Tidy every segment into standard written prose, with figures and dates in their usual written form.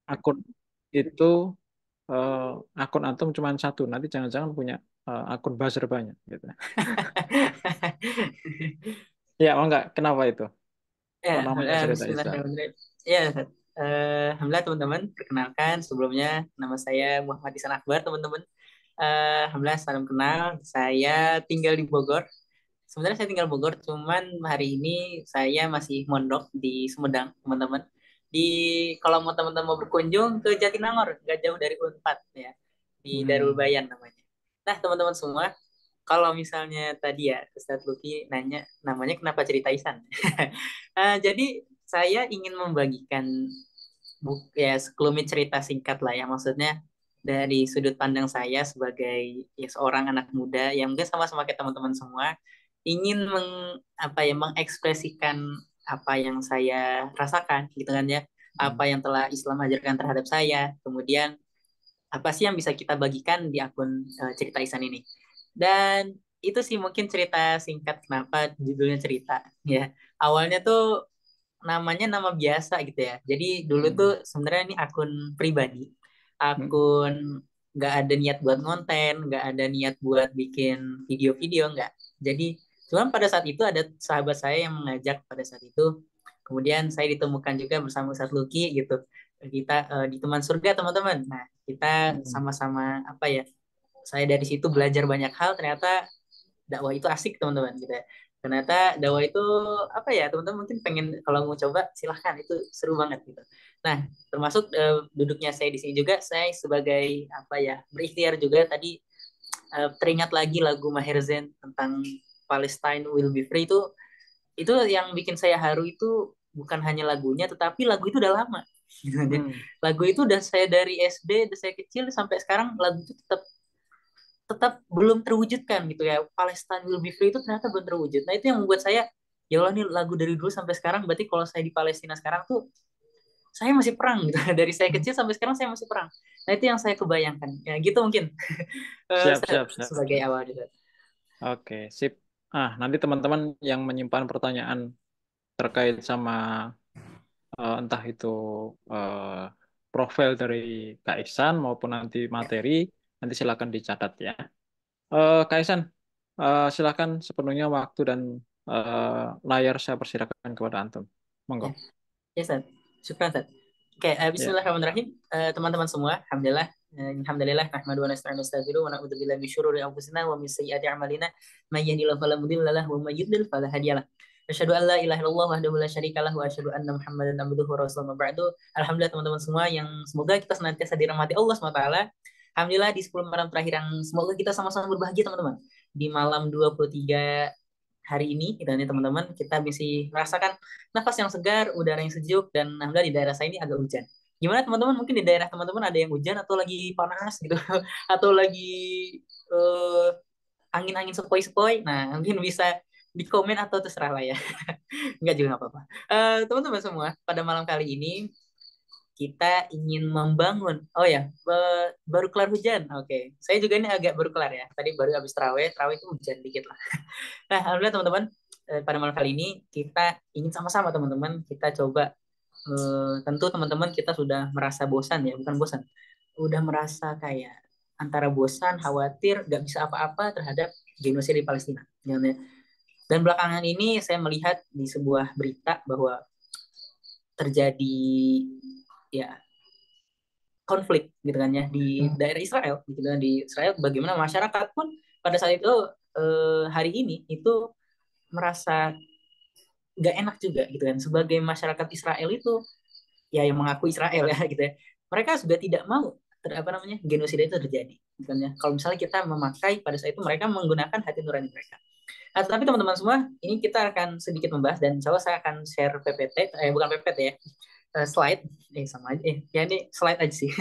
akun itu eh, akun antum cuma satu, nanti jangan-jangan punya akun buzzer banyak gitu. Ya, oh enggak, kenapa itu? Ya, Kok namanya alhamdulillah, cerita Ihsan? bismillahirrahmanirrahim. Ya, Ustaz. Alhamdulillah teman-teman, perkenalkan sebelumnya nama saya Muhammad Ihsan Akbar, teman-teman. Alhamdulillah salam kenal. Saya tinggal di Bogor. Sebenarnya saya tinggal Bogor, cuman hari ini saya masih mondok di Sumedang, teman-teman. Di kalau mau teman-teman mau berkunjung ke Jatinangor, nggak jauh dari Unpad ya, di Darul Hmm. Bayan namanya. Nah, teman-teman semua, kalau misalnya tadi ya Ustadz Luki nanya namanya kenapa cerita Ihsan. Jadi saya ingin membagikan ya sekelumit cerita singkat lah ya, maksudnya dari sudut pandang saya sebagai ya seorang anak muda yang mungkin sama-sama kayak teman-teman semua ingin apa ya mengekspresikan apa yang saya rasakan gitu kan ya, Hmm. apa yang telah Islam ajarkan terhadap saya, kemudian apa sih yang bisa kita bagikan di akun cerita Ihsan ini. Dan itu sih mungkin cerita singkat kenapa judulnya cerita ya. Awalnya tuh namanya nama biasa gitu ya. Jadi dulu tuh Hmm. sebenarnya ini akun pribadi, Hmm. akun nggak ada niat buat konten, nggak ada niat buat bikin video-video, nggak. Jadi cuma pada saat itu ada sahabat saya yang mengajak pada saat itu. Kemudian saya ditemukan juga bersama Ustadz Luki gitu. Kita di teman surga teman-teman. Nah kita Hmm. sama-sama apa ya? Saya dari situ belajar banyak hal. Ternyata dakwah itu asik teman-teman gitu ya. Ternyata dakwah itu apa ya teman-teman mungkin pengen kalau mau coba silahkan itu seru banget gitu. Nah termasuk duduknya saya di sini juga saya sebagai apa ya berikhtiar juga tadi teringat lagi lagu Maher Zain tentang Palestine will be free itu yang bikin saya haru itu bukan hanya lagunya tetapi lagu itu udah lama. Gitu. Hmm. Lagu itu udah saya dari SD, dari saya kecil sampai sekarang lagu itu tetap tetap belum terwujudkan gitu ya. Palestine will be free itu ternyata belum terwujud. Nah, itu yang membuat saya ya Allah nih lagu dari dulu sampai sekarang berarti kalau saya di Palestina sekarang tuh saya masih perang gitu. Dari saya kecil sampai sekarang saya masih perang. Nah, itu yang saya kebayangkan. Ya, gitu mungkin. Siap, Ustaz, siap, siap. sebagai awal juga. Oke, sip. Nanti teman-teman yang menyimpan pertanyaan terkait sama entah itu eh, profil dari Kak Ihsan maupun nanti Ya, materi, nanti silakan dicatat ya. Kak Ihsan, silakan sepenuhnya waktu dan layar saya persilakan kepada antum. Monggo. ya, ya, Ustaz. Syukran, Ustaz. Oke, Ya. bismillahirrahmanirrahim. Teman-teman semua, alhamdulillah. Alhamdulillah, nahmadu wa nasta'inu wa nastaghfiruh wa na'udzu billahi min syururi anfusina wa min sayyiati a'malina. May yahdihillahu fala mudilla lahu wa may yudlil fala hadiyalah. Asyhadu an la ilaha illallah wahdahu la syarika lahu wa asyhadu anna Muhammadan abduhu wa rasuluhu ba'du. Alhamdulillah teman-teman semua yang semoga kita senantiasa dirahmati Allah SWT. Alhamdulillah di 10 malam terakhir yang semoga kita sama-sama berbahagia teman-teman. Di malam 23 hari ini, kita nih teman-teman, kita bisa merasakan nafas yang segar, udara yang sejuk, dan alhamdulillah di daerah saya ini agak hujan. Gimana teman-teman? Mungkin di daerah teman-teman ada yang hujan atau lagi panas gitu, atau lagi eh, angin-angin sepoi-sepoi. Nah, mungkin bisa di komen atau terserah lah ya. Enggak juga nggak apa-apa. Teman-teman semua, pada malam kali ini kita ingin membangun. Oh ya, baru kelar hujan. Oke, saya juga ini agak baru kelar ya. Tadi baru habis terawih, terawih itu hujan dikit lah. Nah, alhamdulillah teman-teman, pada malam kali ini kita ingin sama-sama teman-teman kita coba tentu teman-teman kita sudah merasa bosan ya, bukan bosan. Udah merasa kayak antara bosan, khawatir, gak bisa apa-apa terhadap genosida di Palestina. Dan belakangan ini saya melihat di sebuah berita bahwa terjadi ya konflik gitu kan ya di daerah Israel gitu kan di Israel bagaimana masyarakat pun pada saat itu hari ini itu merasa nggak enak juga gitu kan sebagai masyarakat Israel itu ya yang mengaku Israel ya gitu ya mereka sudah tidak mau apa namanya genosida itu terjadi gitu kan ya kalau misalnya kita memakai pada saat itu mereka menggunakan hati nurani mereka. Nah, tapi teman-teman semua ini kita akan sedikit membahas dan insya Allah saya akan share PPT bukan PPT ya slide sama aja ya ini slide aja sih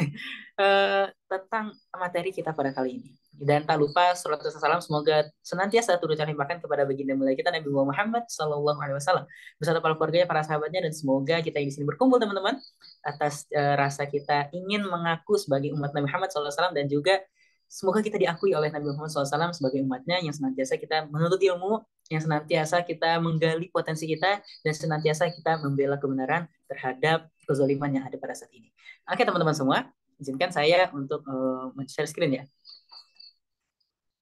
tentang materi kita pada kali ini. Dan tak lupa salawat dan salam semoga senantiasa turut limpahkan kepada baginda mulia kita Nabi Muhammad Sallallahu Alaihi Wasallam beserta para keluarganya, para sahabatnya, dan semoga kita yang di sini berkumpul teman-teman atas rasa kita ingin mengaku sebagai umat Nabi Muhammad Sallallahu Alaihi Wasallam dan juga semoga kita diakui oleh Nabi Muhammad SAW sebagai umatnya yang senantiasa kita menuntut ilmu, yang senantiasa kita menggali potensi kita, dan senantiasa kita membela kebenaran terhadap kezaliman yang ada pada saat ini. Oke teman-teman semua, izinkan saya untuk men-share screen ya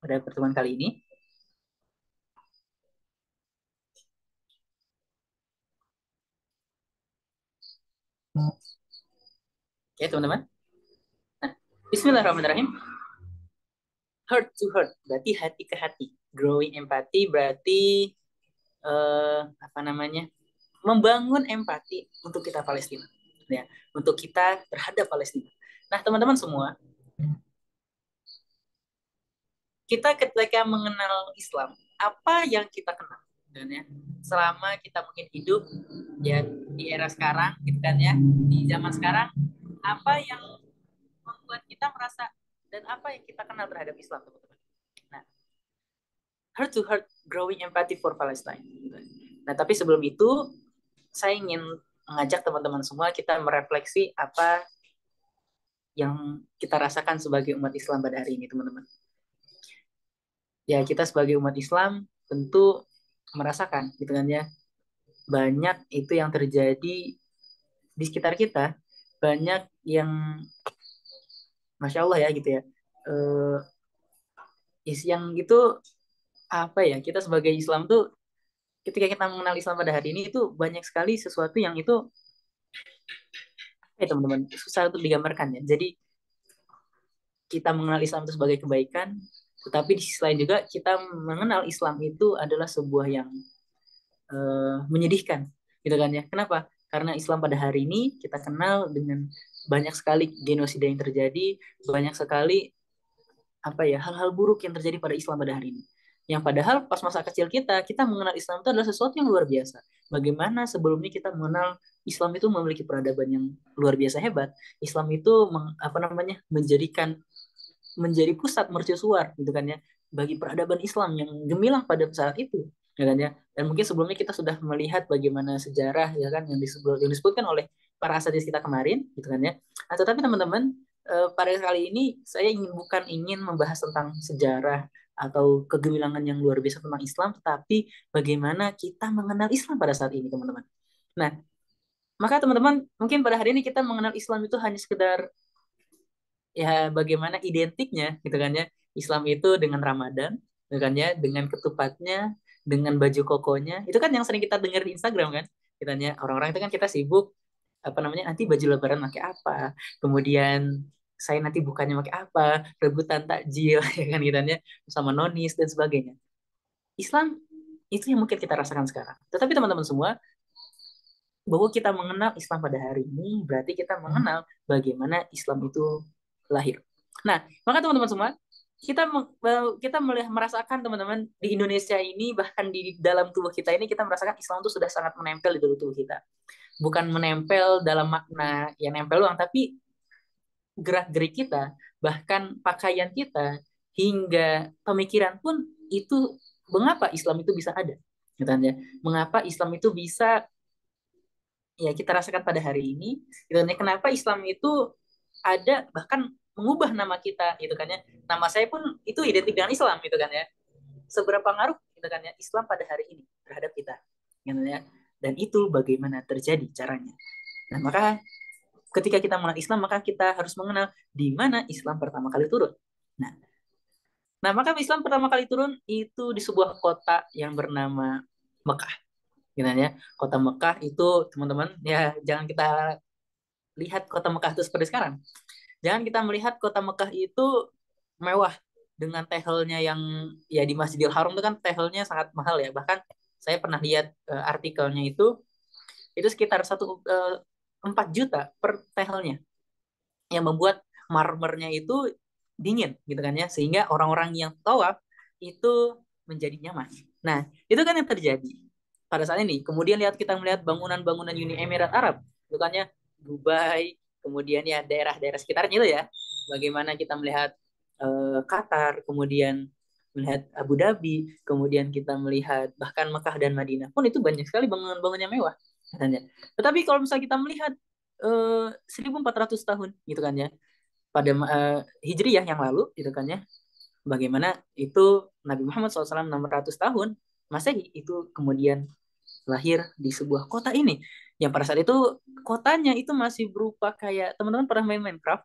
pada pertemuan kali ini. Oke teman-teman. Nah, Bismillahirrahmanirrahim. Heart to heart berarti hati ke hati. Growing empathy berarti apa namanya? Membangun empati untuk kita Palestina, ya, untuk kita terhadap Palestina. Nah, teman-teman semua, kita ketika mengenal Islam, apa yang kita kenal, dan ya, selama kita mungkin hidup ya di era sekarang, gitu kan ya, di zaman sekarang, apa yang membuat kita merasa dan apa yang kita kenal terhadap Islam, teman-teman. Nah, heart to heart growing empathy for Palestine. Nah, tapi sebelum itu, saya ingin mengajak teman-teman semua kita merefleksi apa yang kita rasakan sebagai umat Islam pada hari ini, teman-teman. Ya, kita sebagai umat Islam tentu merasakan, gitu kan ya, banyak itu yang terjadi di sekitar kita, banyak yang, masya Allah ya, gitu ya, yang itu apa ya, kita sebagai Islam tuh, ketika kita mengenal Islam pada hari ini itu banyak sekali sesuatu yang itu, teman-teman, susah untuk digambarkan ya. Jadi kita mengenal Islam itu sebagai kebaikan, tetapi di sisi lain juga kita mengenal Islam itu adalah sebuah yang menyedihkan, gitu kan ya. Kenapa? Karena Islam pada hari ini kita kenal dengan banyak sekali genosida yang terjadi, banyak sekali apa ya, hal-hal buruk yang terjadi pada Islam pada hari ini. Yang padahal pas masa kecil kita mengenal Islam itu adalah sesuatu yang luar biasa. Bagaimana sebelumnya kita mengenal Islam itu memiliki peradaban yang luar biasa hebat. Islam itu apa namanya, menjadi pusat mercusuar, gitu kan ya, bagi peradaban Islam yang gemilang pada saat itu, ya kan ya. Dan mungkin sebelumnya kita sudah melihat bagaimana sejarah, ya kan, yang disebutkan oleh para asatidz kita kemarin, gitu kan ya. Nah, tetapi teman-teman, pada kali ini saya bukan ingin membahas tentang sejarah atau kegemilangan yang luar biasa tentang Islam, tetapi bagaimana kita mengenal Islam pada saat ini, teman-teman. Nah, maka teman-teman, mungkin pada hari ini kita mengenal Islam itu hanya sekedar ya bagaimana identiknya, gitu kan ya, Islam itu dengan Ramadan, gitu kan ya, dengan ketupatnya, dengan baju kokonya, itu kan yang sering kita dengar di Instagram kan, gitu kan ya. Orang-orang itu kan kita sibuk apa namanya, nanti baju lebaran pakai apa, kemudian saya nanti bukannya pakai apa, rebutan takjil ya kan, gitu kan ya, sama nonis dan sebagainya. Islam itu yang mungkin kita rasakan sekarang. Tetapi teman-teman semua, bahwa kita mengenal Islam pada hari ini berarti kita mengenal bagaimana Islam itu lahir. Nah, maka teman-teman semua, kita merasakan, teman-teman, di Indonesia ini, bahkan di dalam tubuh kita ini, kita merasakan Islam itu sudah sangat menempel di dalam tubuh kita. Bukan menempel dalam makna yang nempel doang, tapi gerak-gerik kita, bahkan pakaian kita, hingga pemikiran pun itu, mengapa Islam itu bisa ada, gitu kan ya? Mengapa Islam itu bisa ya kita rasakan pada hari ini, gitu kan ya. Kenapa Islam itu ada, bahkan mengubah nama kita, gitu kan ya. Nama saya pun itu identik dengan Islam, gitu kan ya. Seberapa ngaruh, gitu kan ya, Islam pada hari ini terhadap kita, gitu ya. Dan itu bagaimana terjadi caranya. Nah, maka ketika kita mengenal Islam, maka kita harus mengenal di mana Islam pertama kali turun. Nah, maka Islam pertama kali turun itu di sebuah kota yang bernama Mekah, gitu ya. Kota Mekah itu, teman-teman, ya jangan kita lihat kota Mekah itu seperti sekarang. Jangan kita melihat kota Mekah itu mewah dengan tehelnya yang, ya di Masjidil Haram itu kan tehelnya sangat mahal ya. Bahkan saya pernah lihat artikelnya itu sekitar 4 juta per tehelnya, yang membuat marmernya itu dingin, gitu kan ya, sehingga orang-orang yang tawaf itu menjadi nyaman. Nah, itu kan yang terjadi pada saat ini. Kemudian kita melihat bangunan-bangunan Uni Emirat Arab, itu kan ya, Dubai, kemudian ya daerah-daerah sekitarnya itu ya. Bagaimana kita melihat Qatar, kemudian melihat Abu Dhabi, kemudian kita melihat bahkan Mekah dan Madinah pun itu banyak sekali bangunan-bangunan yang mewah, katanya. Tetapi kalau misalnya kita melihat 1400 tahun, gitu kan ya, pada Hijriyah yang lalu, gitu kan ya, bagaimana itu Nabi Muhammad SAW 600 tahun Masehi itu kemudian lahir di sebuah kota ini. Yang pada saat itu kotanya itu masih berupa kayak teman-teman pernah main Minecraft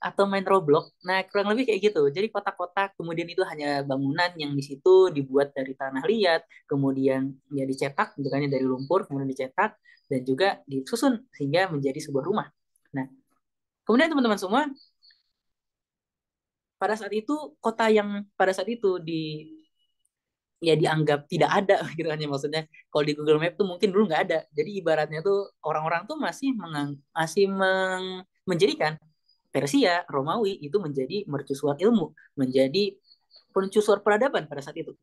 atau main Roblox. Nah, kurang lebih kayak gitu. Jadi kotak-kotak, kemudian itu hanya bangunan yang di situ dibuat dari tanah liat, kemudian ya dicetak, gitu kan, dari lumpur, kemudian dicetak, dan juga disusun sehingga menjadi sebuah rumah. Nah, kemudian teman-teman semua, pada saat itu kota yang pada saat itu ya dianggap tidak ada gitu kan ya, maksudnya kalau di Google Map tuh mungkin dulu nggak ada. Jadi ibaratnya tuh orang-orang tuh menjadikan Persia, Romawi itu menjadi mercusuar ilmu, menjadi pencusuar peradaban pada saat itu.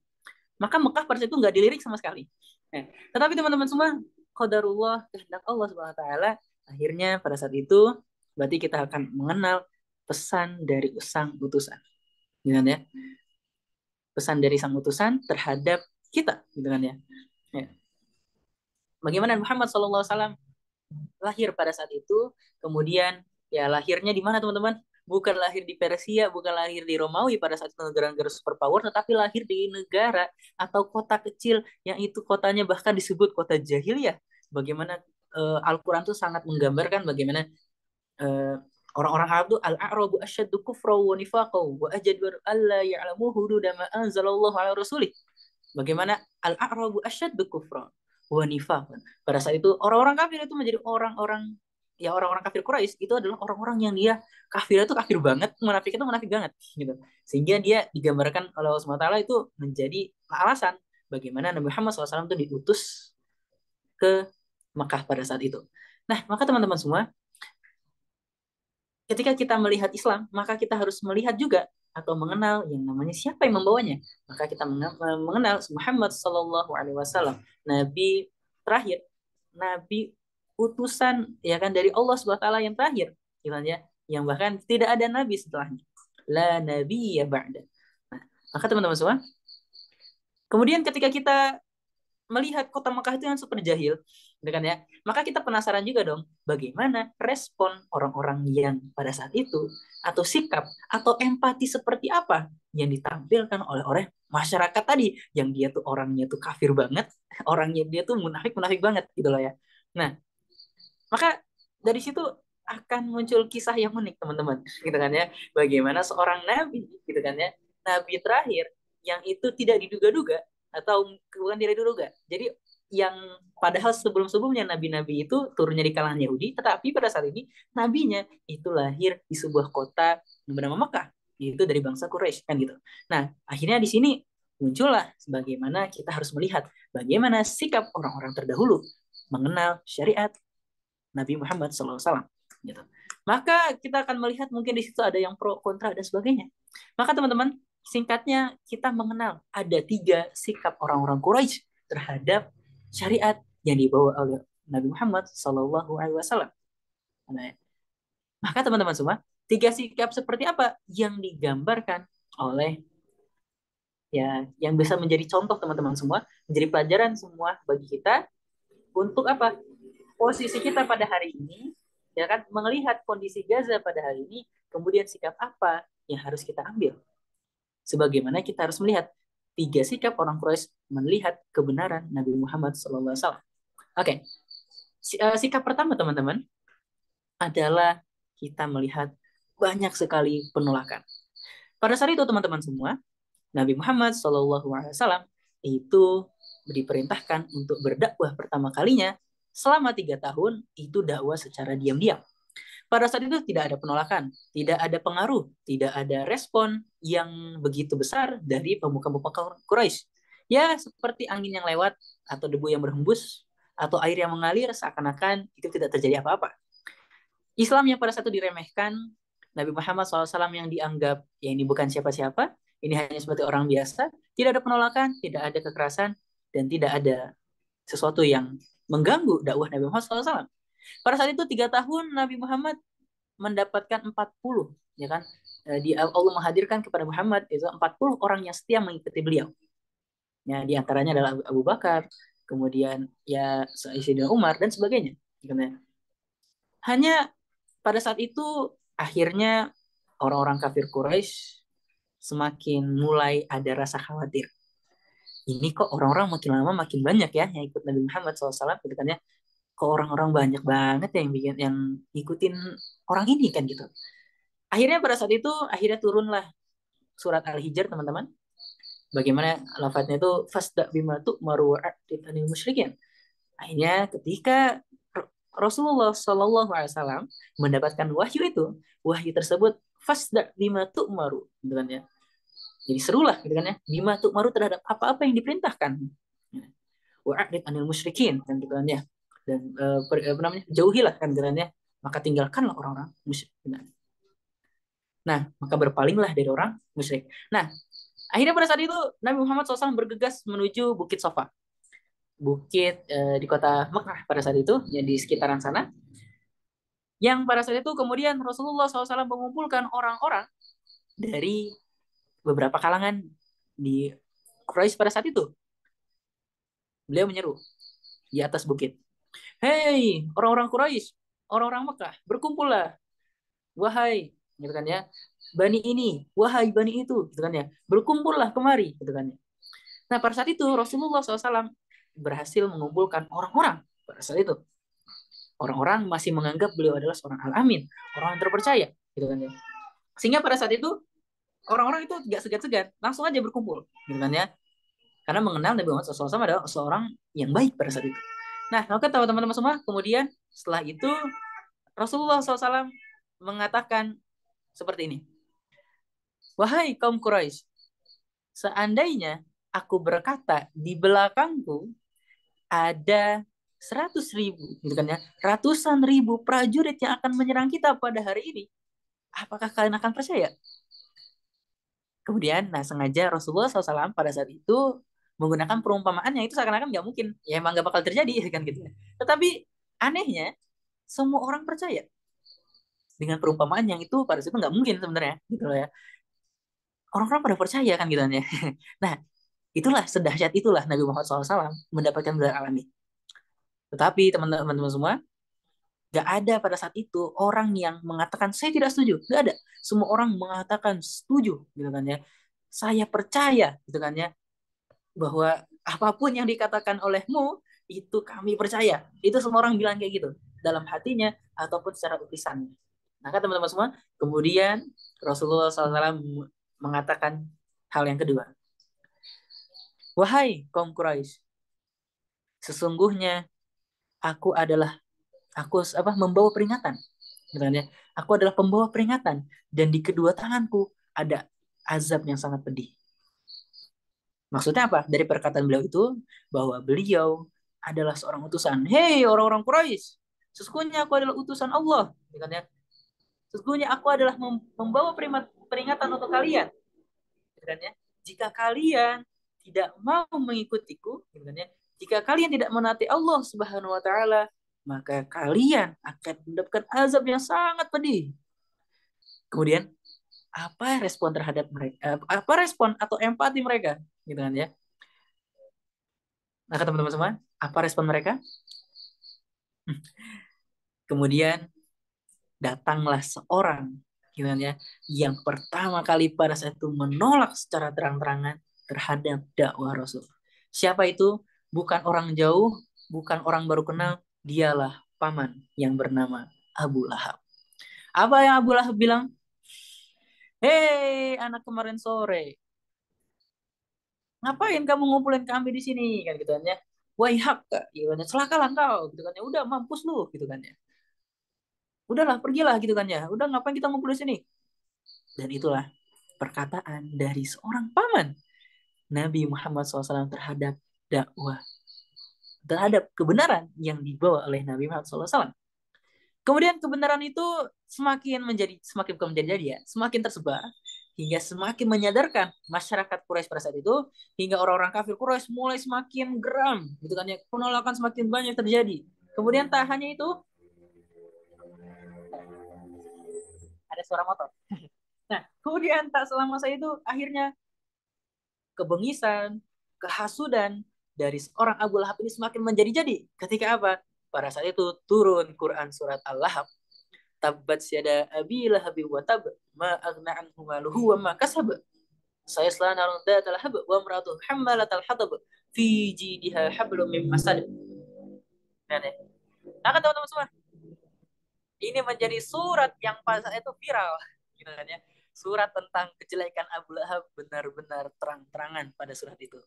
Maka Mekah pada saat itu nggak dilirik sama sekali. Tetapi teman-teman semua, qadarullah, kehendak Allah Subhanahu wa taala, akhirnya pada saat itu berarti kita akan mengenal pesan dari sang utusan. Gitu kan ya? Pesan dari sang utusan terhadap kita, gitu kan ya. Ya. Bagaimana Muhammad SAW lahir pada saat itu, kemudian ya lahirnya di mana teman-teman? Bukan lahir di Persia, bukan lahir di Romawi pada saat itu negara-negara superpower, tetapi lahir di negara atau kota kecil yang itu kotanya bahkan disebut kota jahiliyah. Bagaimana Al-Quran itu sangat menggambarkan bagaimana eh, orang-orang Arab itu al-a'rabu asyaddu kufra wa nifaqan wa ajadu alla ya'lamu hududa ma anzalallahu ala rasulih. Bagaimana al-a'rabu asyaddu kufra wa nifaqan. Pada saat itu orang-orang kafir itu menjadi orang-orang kafir Quraisy itu adalah orang-orang yang dia kafir itu kafir banget, munafik itu munafik banget gitu. Sehingga dia digambarkan oleh Allah SWT itu menjadi alasan bagaimana Nabi Muhammad SAW itu diutus ke Mekah pada saat itu. Nah, maka teman-teman semua, ketika kita melihat Islam, maka kita harus melihat juga atau mengenal yang namanya siapa yang membawanya. Maka kita mengenal Muhammad Sallallahu Alaihi Wasallam, Nabi terakhir, Nabi utusan ya kan dari Allah Subhanahu Wa Taala yang terakhir, ya, yang bahkan tidak ada Nabi setelahnya. La Nabi ya ba'da. Nah, maka teman-teman semua, kemudian ketika kita melihat kota Mekah itu yang super jahil, gitu kan ya. Maka kita penasaran juga dong, bagaimana respon orang-orang yang pada saat itu, atau sikap, atau empati seperti apa yang ditampilkan oleh masyarakat tadi, yang dia tuh orangnya tuh kafir banget, orangnya dia tuh munafik-munafik banget, gitu loh ya. Nah, maka dari situ akan muncul kisah yang unik, teman-teman, gitu kan ya. Bagaimana seorang nabi, gitu kan ya, nabi terakhir yang itu tidak diduga-duga atau bukan tidak diduga. Jadi yang padahal sebelum-sebelumnya nabi-nabi itu turunnya di kalangan Yahudi, tetapi pada saat ini nabinya itu lahir di sebuah kota yang bernama Mekah, itu dari bangsa Quraisy kan gitu. Nah, akhirnya di sini muncullah bagaimana kita harus melihat bagaimana sikap orang-orang terdahulu mengenal syariat Nabi Muhammad SAW. Gitu. Maka kita akan melihat mungkin di situ ada yang pro, kontra, dan sebagainya. Maka teman-teman, singkatnya kita mengenal ada 3 sikap orang-orang Quraisy terhadap syariat yang dibawa oleh Nabi Muhammad SAW. Nah, maka teman-teman semua, 3 sikap seperti apa yang digambarkan oleh ya yang bisa menjadi contoh teman-teman semua, menjadi pelajaran semua bagi kita untuk apa? Posisi kita pada hari ini, ya kan, melihat kondisi Gaza pada hari ini, kemudian sikap apa yang harus kita ambil. Sebagaimana kita harus melihat 3 sikap orang Quraisy melihat kebenaran Nabi Muhammad SAW. Oke, sikap pertama teman-teman adalah kita melihat banyak sekali penolakan. Pada saat itu teman-teman semua, Nabi Muhammad SAW itu diperintahkan untuk berdakwah pertama kalinya selama 3 tahun, itu dakwah secara diam-diam. Pada saat itu tidak ada penolakan, tidak ada pengaruh, tidak ada respon yang begitu besar dari pemuka-pemuka Quraisy. Ya, seperti angin yang lewat atau debu yang berhembus atau air yang mengalir, seakan-akan itu tidak terjadi apa-apa. Islam yang pada saat itu diremehkan, Nabi Muhammad SAW yang dianggap ya ini bukan siapa-siapa, ini hanya seperti orang biasa, tidak ada penolakan, tidak ada kekerasan, dan tidak ada sesuatu yang mengganggu dakwah Nabi Muhammad SAW. Pada saat itu 3 tahun Nabi Muhammad mendapatkan 40, ya kan? Allah menghadirkan kepada Muhammad itu 40 orang yang setia mengikuti beliau. Ya, di antaranya adalah Abu Bakar, kemudian ya Sayyidina Umar dan sebagainya. Hanya pada saat itu akhirnya orang-orang kafir Quraisy semakin mulai ada rasa khawatir. ini kok orang-orang makin lama makin banyak ya yang ikut Nabi Muhammad SAW gitu kan ya. Kok orang-orang banyak banget yang bikin yang ngikutin orang ini kan gitu. Akhirnya pada saat itu akhirnya turunlah surat Al-Hijr teman-teman. Bagaimana lafadznya itu fasda bima tu'maru wa'rid anil musyrikin. Akhirnya ketika Rasulullah Shallallahu Alaihi Wasallam mendapatkan wahyu itu, wahyu tersebut fasda bima tu'maru gitu kan ya. Jadi serulah gitu kan ya. Bima tu'maru terhadap apa-apa yang diperintahkan. Wa'rid anil musyrikin kan gitu kan ya. Dan apa namanya? Jauhilah kan gitu kan ya. Maka tinggalkanlah orang-orang musyrik. Nah, maka berpalinglah dari orang musyrik. Nah, akhirnya pada saat itu Nabi Muhammad SAW bergegas menuju Bukit Sofa. Bukit di kota Mekah pada saat itu, ya di sekitaran sana. Yang pada saat itu kemudian Rasulullah SAW mengumpulkan orang-orang dari beberapa kalangan di Quraisy pada saat itu. Beliau menyeru di atas bukit. Hei, orang-orang Quraisy, orang-orang Mekah, berkumpullah. Wahai, gitu kan ya. Bani ini, wahai bani itu, gitu kan ya. Berkumpullah kemari, gitu kan ya. Nah, pada saat itu Rasulullah SAW berhasil mengumpulkan orang-orang pada saat itu. Orang-orang masih menganggap beliau adalah seorang al-amin, orang yang terpercaya, gitu kan ya. Sehingga pada saat itu orang-orang itu gak segan-segan, langsung aja berkumpul, gitu kan ya. Karena mengenal Nabi Muhammad SAW adalah seorang yang baik pada saat itu. Nah, oke teman-teman semua, kemudian setelah itu Rasulullah SAW mengatakan seperti ini. Wahai kaum Quraisy, seandainya aku berkata di belakangku ada 100.000, gitu kan ya, ratusan ribu prajurit yang akan menyerang kita pada hari ini, apakah kalian akan percaya? Kemudian, nah sengaja Rasulullah SAW pada saat itu menggunakan perumpamaan yang itu seakan-akan nggak mungkin, ya emang nggak bakal terjadi kan gitu. Tetapi anehnya semua orang percaya dengan perumpamaan yang itu pada saat itu nggak mungkin sebenarnya, gitu loh ya. Orang-orang pada percaya kan gitu ya. Nah, itulah sedahsyat itulah Nabi Muhammad SAW mendapatkan gelar alami. Tetapi teman-teman semua, gak ada pada saat itu orang yang mengatakan saya tidak setuju. Gak ada. Semua orang mengatakan setuju, gitu kan ya. Saya percaya, gitu kan ya, bahwa apapun yang dikatakan olehmu itu kami percaya. Itu semua orang bilang kayak gitu dalam hatinya ataupun secara tulisannya. Maka teman-teman semua, kemudian Rasulullah SAW mengatakan hal yang kedua. Wahai kaum Quraisy, sesungguhnya aku adalah membawa peringatan, gitu kan ya. Aku adalah pembawa peringatan dan di kedua tanganku ada azab yang sangat pedih. Maksudnya apa? Dari perkataan beliau itu bahwa beliau adalah seorang utusan. Hei orang-orang Quraisy, sesungguhnya aku adalah utusan Allah, gitu kan ya. Sesungguhnya aku adalah membawa peringatan untuk kalian, gitu kan ya. Jika kalian tidak mau mengikutiku, gitu kan ya. Jika kalian tidak menaati Allah Subhanahu wa taala, maka kalian akan mendapatkan azab yang sangat pedih. Kemudian apa respon terhadap mereka? Apa respon atau empati mereka, gitu kan ya? Nah, teman-teman semua, apa respon mereka? Kemudian datanglah seorang, gitu kan ya, yang pertama kali pada saat itu menolak secara terang-terangan terhadap dakwah Rasul. Siapa itu? Bukan orang jauh, bukan orang baru kenal, dialah paman yang bernama Abu Lahab. Apa yang Abu Lahab bilang? Hei, anak kemarin sore, ngapain kamu ngumpulin kami di sini kan gitu kan ya. Waihak gitu kan ya, celakalah kau gitu kan ya, udah mampus lu gitu kan ya, udahlah pergilah gitu kan ya, udah ngapain kita ngumpul di sini. Dan itulah perkataan dari seorang paman Nabi Muhammad SAW terhadap dakwah, terhadap kebenaran yang dibawa oleh Nabi Muhammad SAW. Kemudian kebenaran itu semakin bukan menjadi jadi ya, semakin tersebar hingga semakin menyadarkan masyarakat Quraisy pada saat itu, hingga orang-orang kafir Quraisy mulai semakin geram gitu kan ya, penolakan semakin banyak terjadi. Kemudian tak hanya itu, ada suara motor. Nah, kemudian tak selama saya itu akhirnya kebengisan, kehasudan dari seorang Abu Lahab ini semakin menjadi-jadi. Ketika apa? Pada saat itu turun Quran surat Al-Lahab. Tabbat syada abi lahabi wa tab ma aghna anhu maluhu wa ma kasab. sayasla narun dzatal hab wa imra'atuhu hammalatal hatab fi jidha hablum min masad. Nah, nah kan teman-teman semua, ini menjadi surat yang pada saat itu viral, gitu kan ya. Surat tentang kejelekan Abu Lahab benar-benar terang-terangan pada surat itu.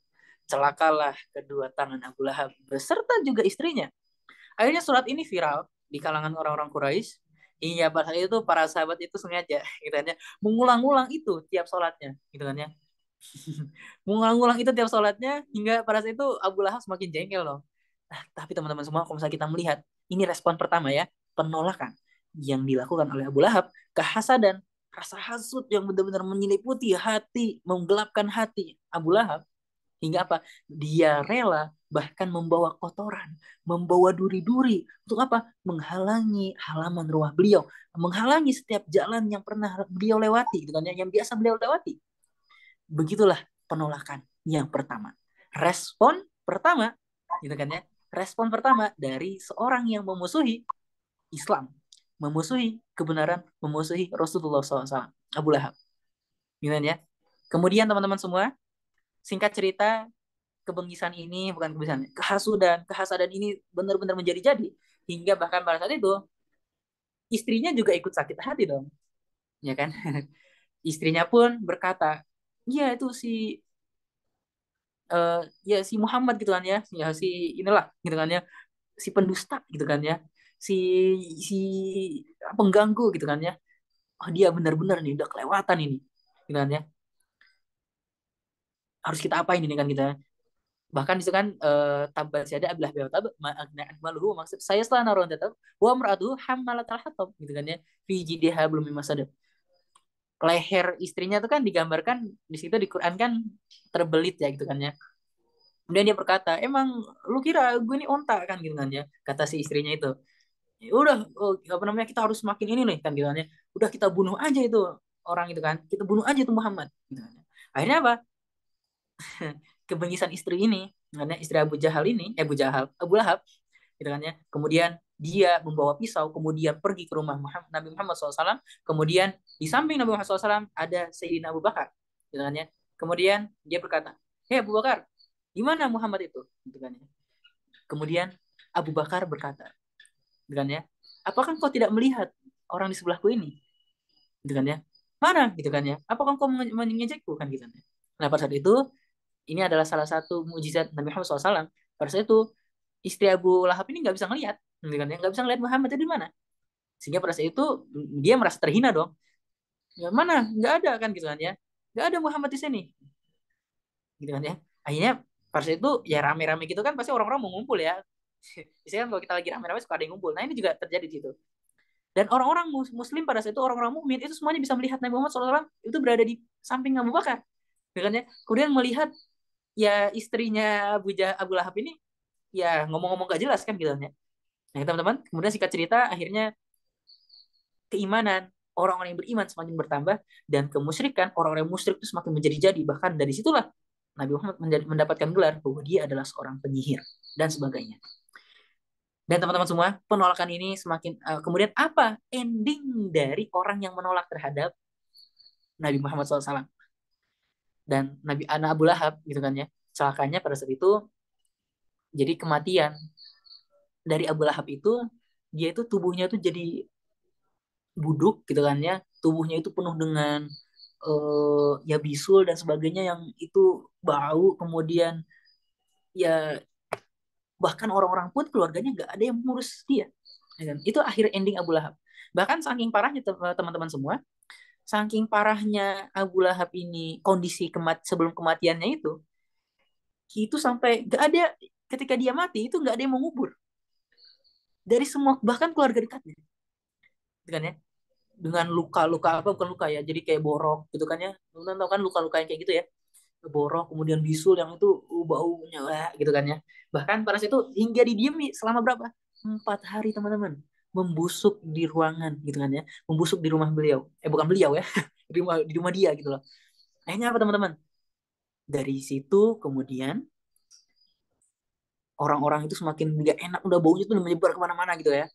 Celakalah kedua tangan Abu Lahab beserta juga istrinya. Akhirnya surat ini viral di kalangan orang-orang Quraisy. Iya, pada saat itu para sahabat itu sengaja, gitu kan ya, mengulang-ulang itu tiap sholatnya, gitu kan ya. Mengulang-ulang itu tiap sholatnya hingga pada saat itu Abu Lahab semakin jengkel loh. Nah, tapi teman-teman semua, kalau misalnya kita melihat, ini respon pertama ya, penolakan yang dilakukan oleh Abu Lahab, kehasadan, rasa hasut yang benar-benar menyeliputi hati, menggelapkan hati Abu Lahab, hingga apa? Dia rela bahkan membawa kotoran, membawa duri-duri. Untuk apa? Menghalangi halaman rumah beliau, menghalangi setiap jalan yang pernah beliau lewati, gitu kan ya, yang biasa beliau lewati. Begitulah penolakan yang pertama. Respon pertama, gitu kan ya. Respon pertama dari seorang yang memusuhi Islam, memusuhi kebenaran, memusuhi Rasulullah SAW, Abu Lahab. Gitu kan ya. Kemudian teman-teman semua, singkat cerita, kebengisan ini bukan kebengisan, kehasadan ini benar-benar menjadi-jadi hingga bahkan pada saat itu istrinya juga ikut sakit hati dong, ya kan? Istrinya pun berkata, "Iya itu si ya si Muhammad gitu kan ya si inilah gitu kan ya, si pendusta gitu kan ya, si si pengganggu gitu kan ya. Oh, dia benar-benar nih udah kelewatan ini, gitu kan ya. Harus kita apain ini kan kita." Bahkan itu kan tabat siada ablah beliau tab maluhu, maksud saya setelah naruh tetap wa mar'atuhu hammalatal hatab, gitu kan ya, fi jidha belum masad. Leher istrinya tuh kan digambarkan di situ di Quran kan terbelit ya, gitu kan ya. Kemudian dia berkata, emang lu kira gue ini onta kan, gitu kan ya, kata si istrinya itu. "Ya udah, oh, apa namanya, kita harus makin ini nih kan, gitu kan ya. Udah kita bunuh aja itu orang itu kan, kita bunuh aja tuh Muhammad, gitu kan ya. Akhirnya apa? Kebengisan istri ini, karena istri Abu Jahal, Abu Lahab, gitu kan ya. Kemudian dia membawa pisau, kemudian pergi ke rumah Nabi Muhammad SAW. Kemudian di samping Nabi Muhammad SAW ada Sayyidina Abu Bakar, gitu kan ya. Kemudian dia berkata, "Hei Abu Bakar, gimana Muhammad itu?" Gitu kan ya. Kemudian Abu Bakar berkata, gitu kan ya, "Apakah kau tidak melihat orang di sebelahku ini?" Gitu kan ya. "Mana?" Gitu kan ya. "Apakah kau mengejekku?" Kan gitu kan ya. Nah, pada saat itu ini adalah salah satu mujizat Nabi Muhammad SAW. Pada saat itu istri Abu Lahab ini nggak bisa ngelihat, gitu kan ya, nggak bisa ngelihat Muhammad itu di mana. Sehingga pada saat itu dia merasa terhina dong. Ya mana? Nggak ada kan, gitu kan ya. Nggak ada Muhammad di sini, gitu kan ya. Akhirnya pada saat itu ya rame-rame gitu kan, pasti orang-orang mau ngumpul ya. Biasanya kan kalau kita lagi rame-rame suka ada yang ngumpul. Nah ini juga terjadi di situ. Dan orang-orang Muslim pada saat itu, orang-orang mukmin itu semuanya bisa melihat Nabi Muhammad SAW itu berada di samping Abu Bakar, gitu kan ya. Kemudian melihat ya istrinya Abu Lahab ini ya ngomong-ngomong gak jelas kan, gitu ya. Nah teman-teman, kemudian singkat cerita akhirnya keimanan orang-orang yang beriman semakin bertambah dan kemusyrikan orang-orang musyrik itu semakin menjadi-jadi. Bahkan dari situlah Nabi Muhammad mendapatkan gelar bahwa dia adalah seorang penyihir dan sebagainya. Dan teman-teman semua, penolakan ini semakin kemudian apa ending dari orang yang menolak terhadap Nabi Muhammad SAW dan Nabi Anak Abu Lahab, gitu kan ya. Celakanya pada saat itu jadi kematian dari Abu Lahab itu, dia itu tubuhnya tuh jadi buduk, gitu kan ya, tubuhnya itu penuh dengan ya bisul dan sebagainya yang itu bau. Kemudian ya bahkan orang-orang pun keluarganya nggak ada yang mengurus dia, ya kan? Itu akhir ending Abu Lahab. Bahkan saking parahnya teman-teman semua, saking parahnya Abu Lahab ini kondisi sebelum kematiannya itu sampai nggak ada, ketika dia mati itu nggak ada yang mengubur dari semua bahkan keluarga dekatnya, gitu kan ya. Dengan luka-luka apa, bukan luka ya, jadi kayak borok, gitu kan ya. Teman tahu kan luka-luka yang kayak gitu ya, borok kemudian bisul yang itu baunya wah, gitu kan ya. Bahkan pada situ hingga didiami selama berapa, 4 hari teman-teman, membusuk di ruangan, gitu kan ya, membusuk di rumah beliau, bukan beliau ya, di rumah dia, gitu loh. Akhirnya apa teman-teman, dari situ kemudian orang-orang itu semakin gak enak, udah baunya tuh udah menyebar kemana-mana, gitu ya.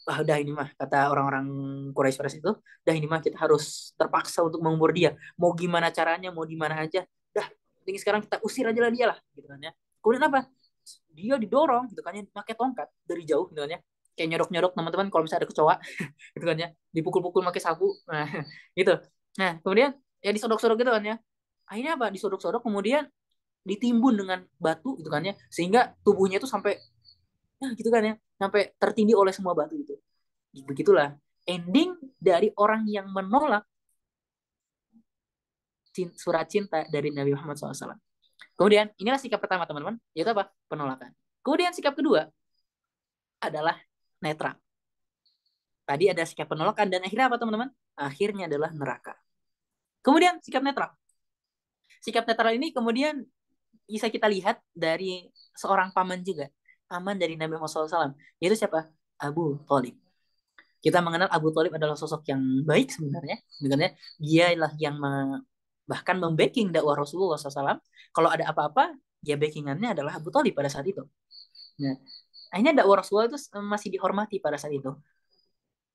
wah udah ini mah kata orang-orang Quraisy itu, udah ini mah kita harus terpaksa untuk mengubur dia. Mau gimana caranya, mau di mana aja. Dah, ini sekarang kita usir aja lah dia lah, gitu kan ya. Kemudian apa? Dia didorong, gitu kan ya, pakai tongkat dari jauh, gitu kan ya. Kayak nyodok-nyodok teman-teman kalau misalnya ada kecoa, gitu kan ya. Dipukul-pukul pakai sapu, nah gitu. Nah kemudian ya disodok-sodok gitu kan ya. Akhirnya apa? Disodok-sodok kemudian ditimbun dengan batu, gitu kan ya. Sehingga tubuhnya itu sampai, ya gitu kan ya, sampai tertindih oleh semua batu itu. Begitulah ending dari orang yang menolak surat cinta dari Nabi Muhammad SAW. Kemudian inilah sikap pertama teman-teman, yaitu apa? Penolakan. Kemudian sikap kedua adalah netral. Tadi ada sikap penolakan dan akhirnya apa teman-teman? Akhirnya adalah neraka. Kemudian sikap netral. Sikap netral ini kemudian bisa kita lihat dari seorang paman juga. Paman dari Nabi Muhammad SAW. Yaitu siapa? Abu Thalib. Kita mengenal Abu Thalib adalah sosok yang baik sebenarnya. Sebenarnya dialah yang bahkan membacking dakwah Rasulullah SAW. Kalau ada apa-apa, ya backingannya adalah Abu Thalib pada saat itu. Nah, akhirnya dakwah Rasulullah itu masih dihormati pada saat itu.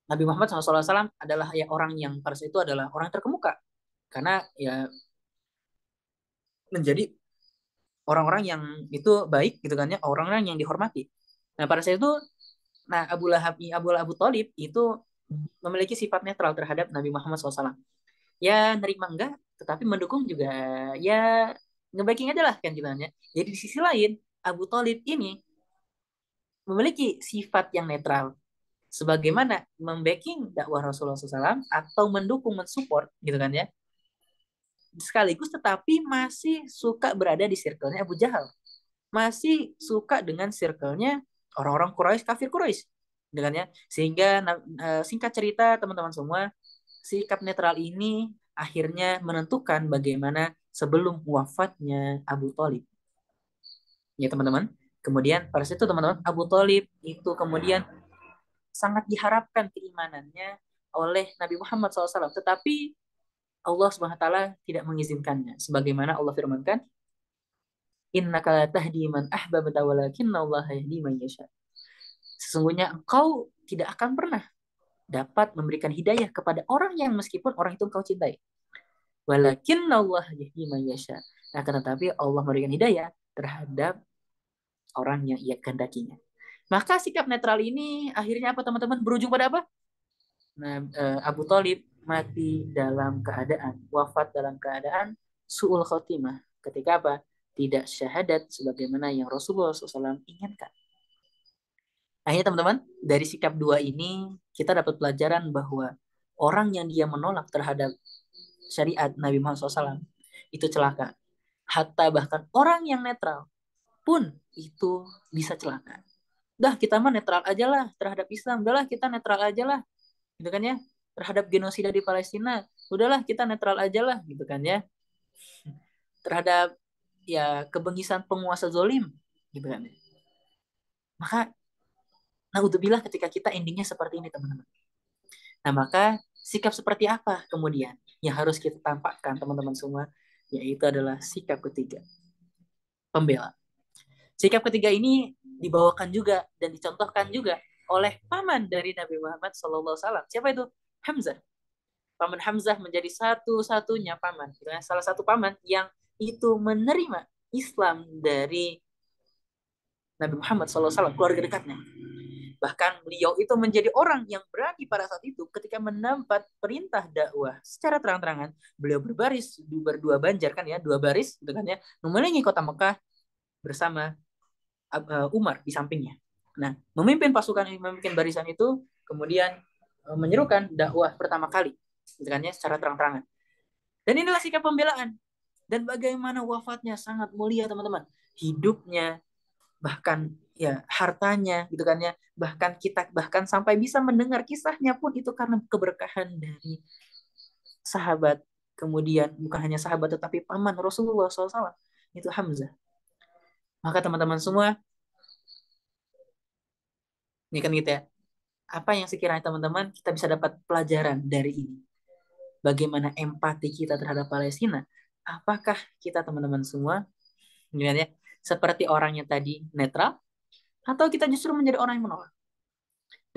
Nabi Muhammad SAW adalah ya orang yang pada saat itu adalah orang terkemuka. Karena ya menjadi orang-orang yang itu baik gitu kan ya, orang-orang yang dihormati. Nah pada saat itu, nah Abu Thalib itu memiliki sifat netral terhadap Nabi Muhammad SAW. Ya nerima enggak, tetapi mendukung juga, ya ngebacking aja lah kan gitu kan ya. Jadi di sisi lain Abu Thalib ini memiliki sifat yang netral, sebagaimana membacking dakwah Rasulullah SAW atau mendukung mensupport gitu kan ya, sekaligus tetapi masih suka berada di circle-nya Abu Jahal, masih suka dengan circle-nya orang-orang Quraisy, kafir Quraisy dengan ya, sehingga singkat cerita teman-teman semua, sikap netral ini akhirnya menentukan bagaimana sebelum wafatnya Abu Thalib ya teman-teman. Kemudian pada situ teman-teman, Abu Thalib itu kemudian sangat diharapkan keimanannya oleh Nabi Muhammad SAW, tetapi Allah Subhanahu wa taala tidak mengizinkannya, sebagaimana Allah firmankan, innaka la tahdi man ahbabta walakinna Allah yahdi man yasha. Sesungguhnya engkau tidak akan pernah dapat memberikan hidayah kepada orang yang meskipun orang itu engkau cintai. Walakinna Allah yahdi man yasha. Akan tetapi Allah memberikan hidayah terhadap orang yang ia kehendakinya. Maka sikap netral ini akhirnya apa teman-teman? Berujung pada apa? Nah, Abu Thalib mati dalam keadaan, wafat dalam keadaan su'ul khotimah. Ketika apa? Tidak syahadat sebagaimana yang Rasulullah SAW inginkan. Akhirnya teman-teman, dari sikap dua ini kita dapat pelajaran bahwa orang yang dia menolak terhadap syariat Nabi Muhammad SAW itu celaka. Hatta bahkan orang yang netral pun itu bisa celaka. Dah kita mah netral aja lah terhadap Islam. Udahlah kita netral aja lah. Gitu kan ya. Terhadap genosida di Palestina. Udahlah kita netral aja lah. Gitu kan ya. Terhadap ya kebengisan penguasa zolim. Gitu kan ya. Maka naudzubillah ketika kita endingnya seperti ini teman-teman. Nah maka sikap seperti apa kemudian yang harus kita tampakkan teman-teman semua. Yaitu adalah sikap ketiga. Pembela. Sikap ketiga ini dibawakan juga dan dicontohkan juga oleh paman dari Nabi Muhammad SAW. Siapa itu? Hamzah. Paman Hamzah menjadi satu-satunya paman, salah satu paman yang itu menerima Islam dari Nabi Muhammad SAW, keluarga dekatnya. Bahkan beliau itu menjadi orang yang berani pada saat itu ketika mendapat perintah dakwah secara terang-terangan. Beliau berbaris berdua banjar kan ya, dua baris gitu kan ya, mengelilingi kota Mekah bersama Umar di sampingnya. Nah, memimpin pasukan, memimpin barisan itu, kemudian menyerukan dakwah pertama kali, gitu kan ya, secara terang-terangan. Dan inilah sikap pembelaan. Dan bagaimana wafatnya sangat mulia teman-teman. Hidupnya, bahkan ya hartanya, gitu kan ya, bahkan kita bahkan sampai bisa mendengar kisahnya pun itu karena keberkahan dari sahabat. Kemudian bukan hanya sahabat tetapi paman Rasulullah SAW, itu Hamzah. Maka teman-teman semua, ini kan gitu ya, apa yang sekiranya teman-teman kita bisa dapat pelajaran dari ini? Bagaimana empati kita terhadap Palestina? Apakah kita teman-teman semua gimana ya, seperti orang yang tadi netral atau kita justru menjadi orang yang menolak?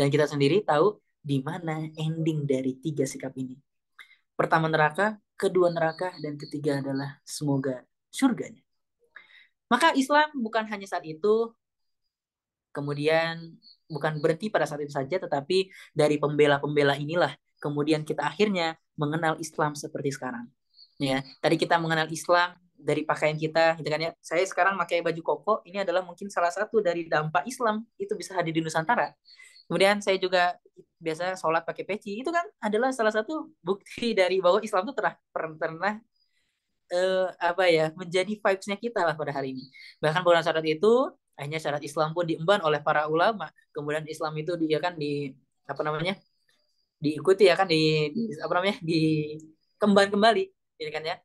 Dan kita sendiri tahu di mana ending dari tiga sikap ini. Pertama neraka, kedua neraka, dan ketiga adalah semoga surganya. Maka Islam bukan hanya saat itu, kemudian bukan berhenti pada saat itu saja, tetapi dari pembela-pembela inilah kemudian kita akhirnya mengenal Islam seperti sekarang. Ya, tadi kita mengenal Islam dari pakaian kita, gitu kan ya. Saya sekarang pakai baju koko, ini adalah mungkin salah satu dari dampak Islam itu bisa hadir di Nusantara. Kemudian saya juga biasa sholat pakai peci, itu kan adalah salah satu bukti dari bahwa Islam itu pernah apa ya menjadi vibes-nya kita lah pada hari ini. Bahkan bukan syarat itu, akhirnya syarat Islam pun diemban oleh para ulama. Kemudian Islam itu dia kan di apa namanya diikuti ya kan di apa namanya dikembang kembali, ini kan ya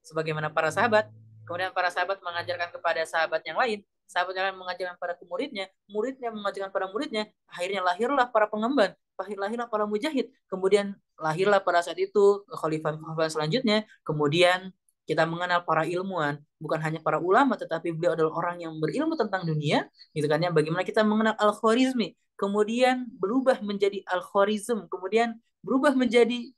sebagaimana para sahabat. Kemudian para sahabat mengajarkan kepada sahabat yang lain, sahabat yang lain mengajarkan pada muridnya, muridnya mengajarkan pada muridnya, akhirnya lahirlah para pengemban, lahirlah para mujahid, kemudian lahirlah pada saat itu khalifah-khalifah selanjutnya, kemudian kita mengenal para ilmuwan, bukan hanya para ulama, tetapi beliau adalah orang yang berilmu tentang dunia, gitu kan ya. Bagaimana kita mengenal Al-Khwarizmi, kemudian berubah menjadi Al-Khwarizm, kemudian berubah menjadi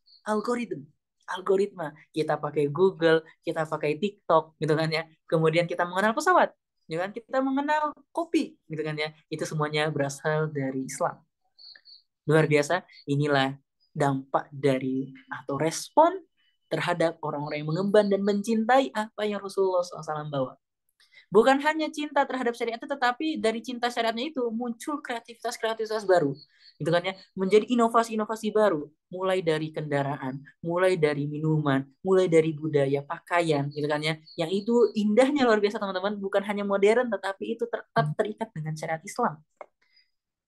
algoritma. Kita pakai Google, kita pakai TikTok, gitu kan ya. Kemudian kita mengenal pesawat, ya kan? Kita mengenal kopi, gitu kan ya. Itu semuanya berasal dari Islam. Luar biasa. Inilah dampak dari atau respon terhadap orang-orang yang mengemban dan mencintai apa yang Rasulullah SAW bawa. Bukan hanya cinta terhadap syariat itu, tetapi dari cinta syariatnya itu muncul kreativitas-kreativitas baru. Gitu kan ya, menjadi inovasi-inovasi baru, mulai dari kendaraan, mulai dari minuman, mulai dari budaya, pakaian, gitu kan ya. Yang itu indahnya luar biasa teman-teman, bukan hanya modern tetapi itu tetap terikat dengan syariat Islam.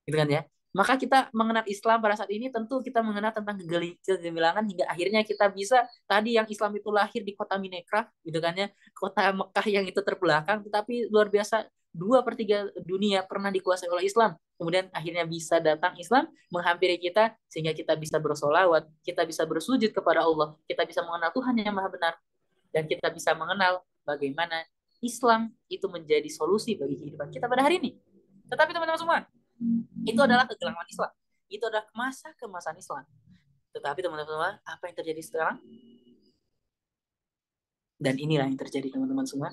Gitu kan ya. Maka kita mengenal Islam pada saat ini tentu kita mengenal tentang kegemilangan hingga akhirnya kita bisa tadi yang Islam itu lahir di kota Minekraf gitu kan ya, kota Mekah yang itu terbelakang, tetapi luar biasa 2/3 dunia pernah dikuasai oleh Islam. Kemudian akhirnya bisa datang Islam menghampiri kita sehingga kita bisa bersolawat, kita bisa bersujud kepada Allah, kita bisa mengenal Tuhan yang Maha Benar, dan kita bisa mengenal bagaimana Islam itu menjadi solusi bagi kehidupan kita pada hari ini. Tetapi teman-teman semua, itu adalah kegelapan Islam. Itu adalah masa kemasan Islam. Tetapi teman-teman, apa yang terjadi sekarang? Dan inilah yang terjadi teman-teman semua.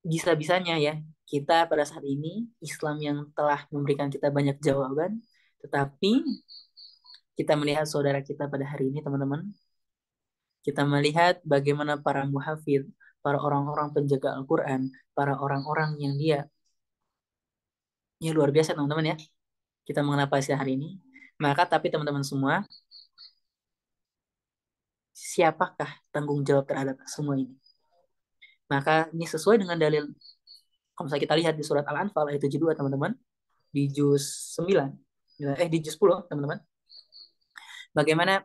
Bisa-bisanya ya, kita pada saat ini Islam yang telah memberikan kita banyak jawaban, tetapi kita melihat saudara kita pada hari ini teman-teman, kita melihat bagaimana para muhafidz, para orang-orang penjaga Al-Quran, para orang-orang yang dia ya luar biasa teman-teman ya. Kita mengenal pada hari ini. Maka tapi teman-teman semua, siapakah tanggung jawab terhadap semua ini? Maka ini sesuai dengan dalil, kalau misalnya kita lihat di surat Al-Anfal ayat 72 teman-teman, di juz 9, di juz 10 teman-teman. Bagaimana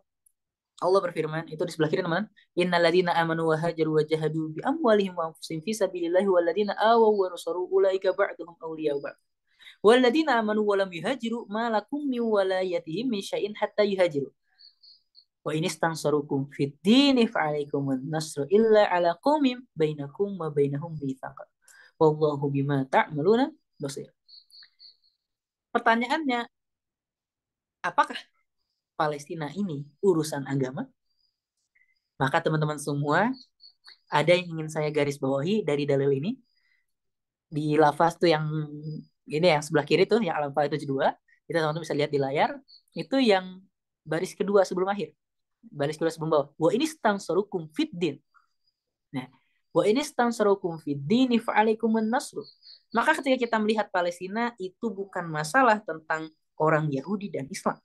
Allah berfirman, itu di sebelah kiri teman-teman, innalladzina amanu wa hajaru wa jahadu bi amwalihim wa anfusihim fi sabilillahi walladzina awaw wa nasaru ulaika ba'duhum awliya'u ba'd. Walladzina amanu wa lam yuhajiru ma lakum min walayatihim min syai'in hatta yuhajiru. Wa ini stansarukum fid dini fa'alaikumun nasru illa ala qawmim bainakum wa bainahum mitsaqan. Wallahu bima ta'maluna basir. Pertanyaannya, apakah Palestina ini urusan agama? Maka teman-teman semua, ada yang ingin saya garis bawahi dari dalil ini. Di lafaz tuh yang ini yang sebelah kiri tuh, yang Al-Anfal 72, kita teman-teman bisa lihat di layar, itu yang baris kedua sebelum akhir. Baris kedua sebelum bawah. Wa ini stansarukum fid din. Nah, wa ini stansarukum fid dini fa'alaikumun nasru. Maka ketika kita melihat Palestina, itu bukan masalah tentang orang Yahudi dan Islam.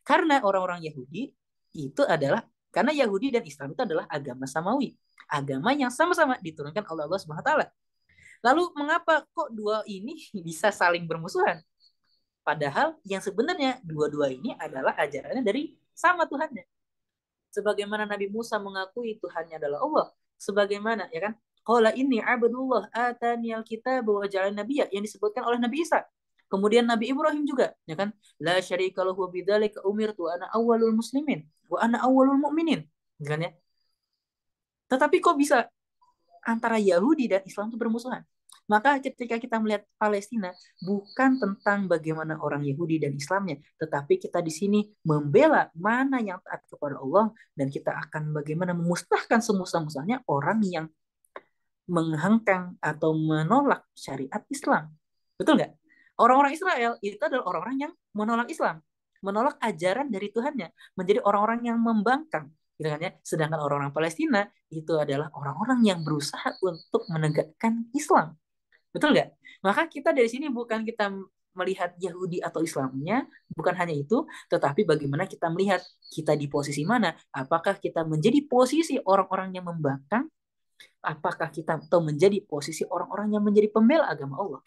Karena orang-orang Yahudi itu adalah, karena Yahudi dan Islam itu adalah agama samawi. Agama yang sama-sama diturunkan oleh Allah Subhanahu wa taala. Lalu mengapa kok dua ini bisa saling bermusuhan? Padahal yang sebenarnya dua-dua ini adalah ajarannya dari sama Tuhannya. Sebagaimana Nabi Musa mengakui Tuhannya adalah Allah, sebagaimana ya kan, qala inni abdullah ataniyal kitab wa ja'alani nabiyya, yang disebutkan oleh Nabi Isa. Kemudian Nabi Ibrahim juga, ya kan, la syarika lahu bidzalika umirtu ana awwalul muslimin wa ana awwalul mu'minin, kan ya. Tetapi kok bisa antara Yahudi dan Islam itu bermusuhan? Maka ketika kita melihat Palestina, bukan tentang bagaimana orang Yahudi dan Islamnya, tetapi kita di sini membela mana yang taat kepada Allah, dan kita akan bagaimana memusnahkan semusnah-musnahnya orang yang menghengkang atau menolak syariat Islam. Betul nggak? Orang-orang Israel itu adalah orang-orang yang menolak Islam, menolak ajaran dari Tuhannya, menjadi orang-orang yang membangkang, gitu kan ya. Sedangkan orang-orang Palestina itu adalah orang-orang yang berusaha untuk menegakkan Islam. Betul nggak? Maka kita dari sini bukan kita melihat Yahudi atau Islamnya, bukan hanya itu, tetapi bagaimana kita melihat kita di posisi mana. Apakah kita menjadi posisi orang-orang yang membangkang, apakah kita atau menjadi posisi orang-orang yang menjadi pembela agama Allah.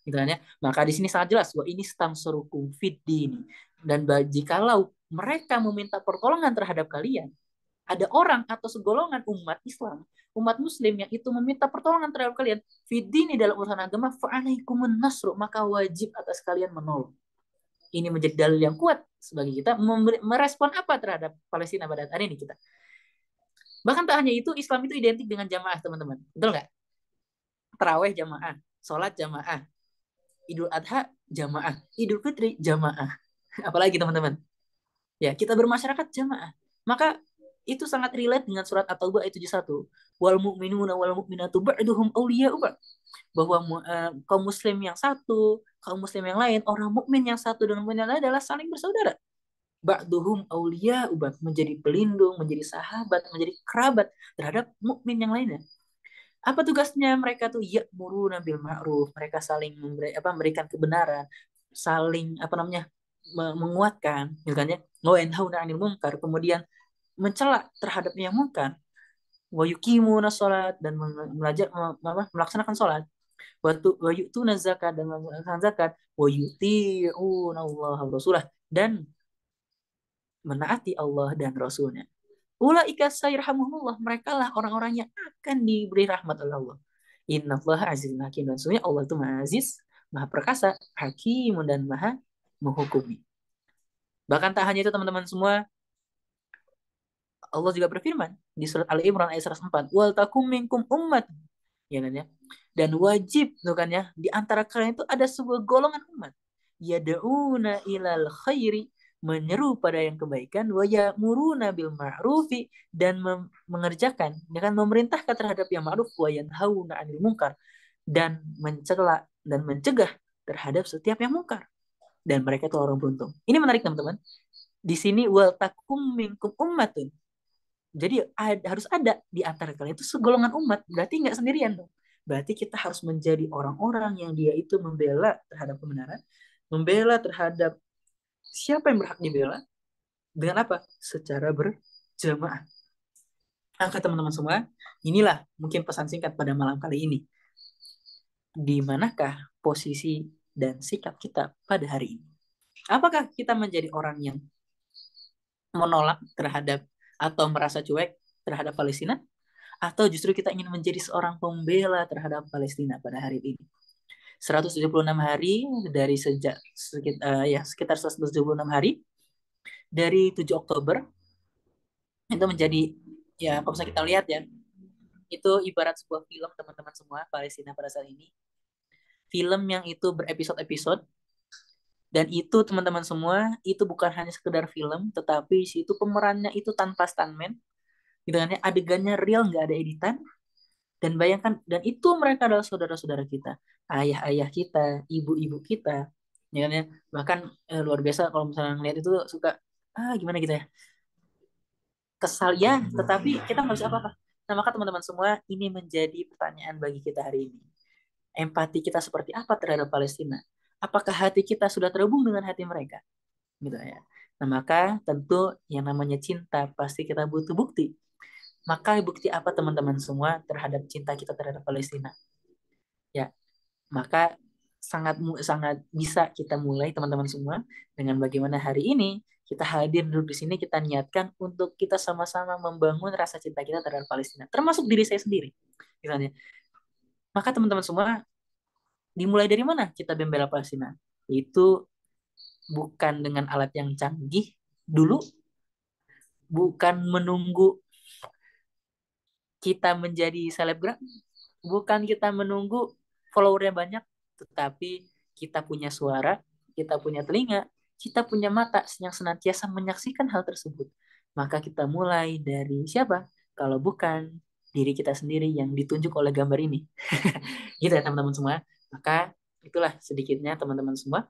Gitu kan ya. Maka di sini sangat jelas bahwa ini stang serukum fiddin. Dan jikalau mereka meminta pertolongan terhadap kalian, ada orang atau segolongan umat Islam, umat Muslim yang itu meminta pertolongan terhadap kalian, fiddini dalam urusan agama, fa'alaikumun nasru, maka wajib atas kalian menolong. Ini menjadi dalil yang kuat sebagai kita merespon apa terhadap Palestina pada hari ini kita. Bahkan tak hanya itu, Islam itu identik dengan jamaah, teman-teman. Betul nggak? Terawih jamaah, sholat jamaah, Idul Adha jamaah, Idul Fitri jamaah. Apalagi teman-teman? Ya, kita bermasyarakat jamaah. Maka itu sangat relate dengan surat At-Taubah ayat 71. Wal mu'minuna wal mu'minatu ba'duhum awliya'u ba'd. Bahwa kaum muslim yang satu, kaum muslim yang lain, orang mukmin yang satu dan mukmin yang lain adalah saling bersaudara. Ba'duhum awliya'u ba'd, menjadi pelindung, menjadi sahabat, menjadi kerabat terhadap mukmin yang lainnya. Apa tugasnya mereka tuh? Ya'muruna bil ma'ruf. Mereka saling memberikan kebenaran, saling menguatkan, gitu kan ya. Wa yanhauna 'anil munkar, kemudian mencela terhadap yang munkar. Wa yuqimuna shalat, dan melaksanakan salat. Wa yu'tuna zakat, dan melaksanakan zakat. Wa yuti'una Allah wa rasulah, dan menaati Allah dan Rasulnya. Ulaika sayarhamuhumullah, mereka lah orang-orang yang akan diberi rahmat oleh Allah. Innallaha azizun hakim, dan sesungguhnya Allah itu maha aziz, maha perkasa, hakim, dan maha menghukumi. Bahkan tak hanya itu teman-teman semua, Allah juga berfirman di surat Al-Imran ayat 104, wal takum minkum ummat, ya kan ya. Dan wajib tuh kan ya, di antara kalian itu ada sebuah golongan umat, yad'una ilal khairi, menyeru pada yang kebaikan, wa ya'muruna bil ma'rufi, dan mengerjakan, dengan memerintahkan terhadap yang ma'ruf, wa yanhauna 'anil munkar, dan mencela dan mencegah terhadap setiap yang mungkar. Dan mereka itu orang beruntung. Ini menarik teman-teman. Di sini wal takum minkum ummatun. Jadi harus ada di antara kalian itu segolongan umat. Berarti nggak sendirian dong. Berarti kita harus menjadi orang-orang yang dia itu membela terhadap kebenaran, membela terhadap siapa yang berhak dibela, dengan apa? Secara berjamaah. Maka teman-teman semua, inilah mungkin pesan singkat pada malam kali ini. Di manakah posisi dan sikap kita pada hari ini? Apakah kita menjadi orang yang menolak terhadap atau merasa cuek terhadap Palestina? Atau justru kita ingin menjadi seorang pembela terhadap Palestina pada hari ini? 176 hari dari sekitar 176 hari dari 7 Oktober itu menjadi, ya kalau bisa kita lihat ya, itu ibarat sebuah film teman-teman semua, Palestina pada saat ini. Film yang itu berepisode-episode, dan itu teman-teman semua, itu bukan hanya sekedar film, tetapi itu pemerannya itu tanpa stuntman, gitu kan ya, adegannya real, nggak ada editan. Dan bayangkan, dan itu mereka adalah saudara-saudara kita, ayah-ayah kita, ibu-ibu kita, ya kan ya. Bahkan luar biasa kalau misalnya ngeliat itu suka gimana gitu ya, kesal ya, tetapi kita nggak bisa apa-apa. Nah maka teman-teman semua, ini menjadi pertanyaan bagi kita hari ini. Empati kita seperti apa terhadap Palestina? Apakah hati kita sudah terhubung dengan hati mereka? Gitu ya. Nah maka tentu yang namanya cinta pasti kita butuh bukti. Maka bukti apa teman-teman semua terhadap cinta kita terhadap Palestina? Ya, maka sangat sangat bisa kita mulai teman-teman semua dengan bagaimana hari ini kita hadir duduk di sini, kita niatkan untuk kita sama-sama membangun rasa cinta kita terhadap Palestina, termasuk diri saya sendiri, misalnya. Maka teman-teman semua, dimulai dari mana kita membela Palestina? Itu bukan dengan alat yang canggih dulu, bukan menunggu kita menjadi selebgram, bukan kita menunggu followernya banyak, tetapi kita punya suara, kita punya telinga, kita punya mata yang senantiasa menyaksikan hal tersebut. Maka kita mulai dari siapa? Kalau bukan diri kita sendiri yang ditunjuk oleh gambar ini. Gitu ya teman-teman semua. Maka itulah sedikitnya teman-teman semua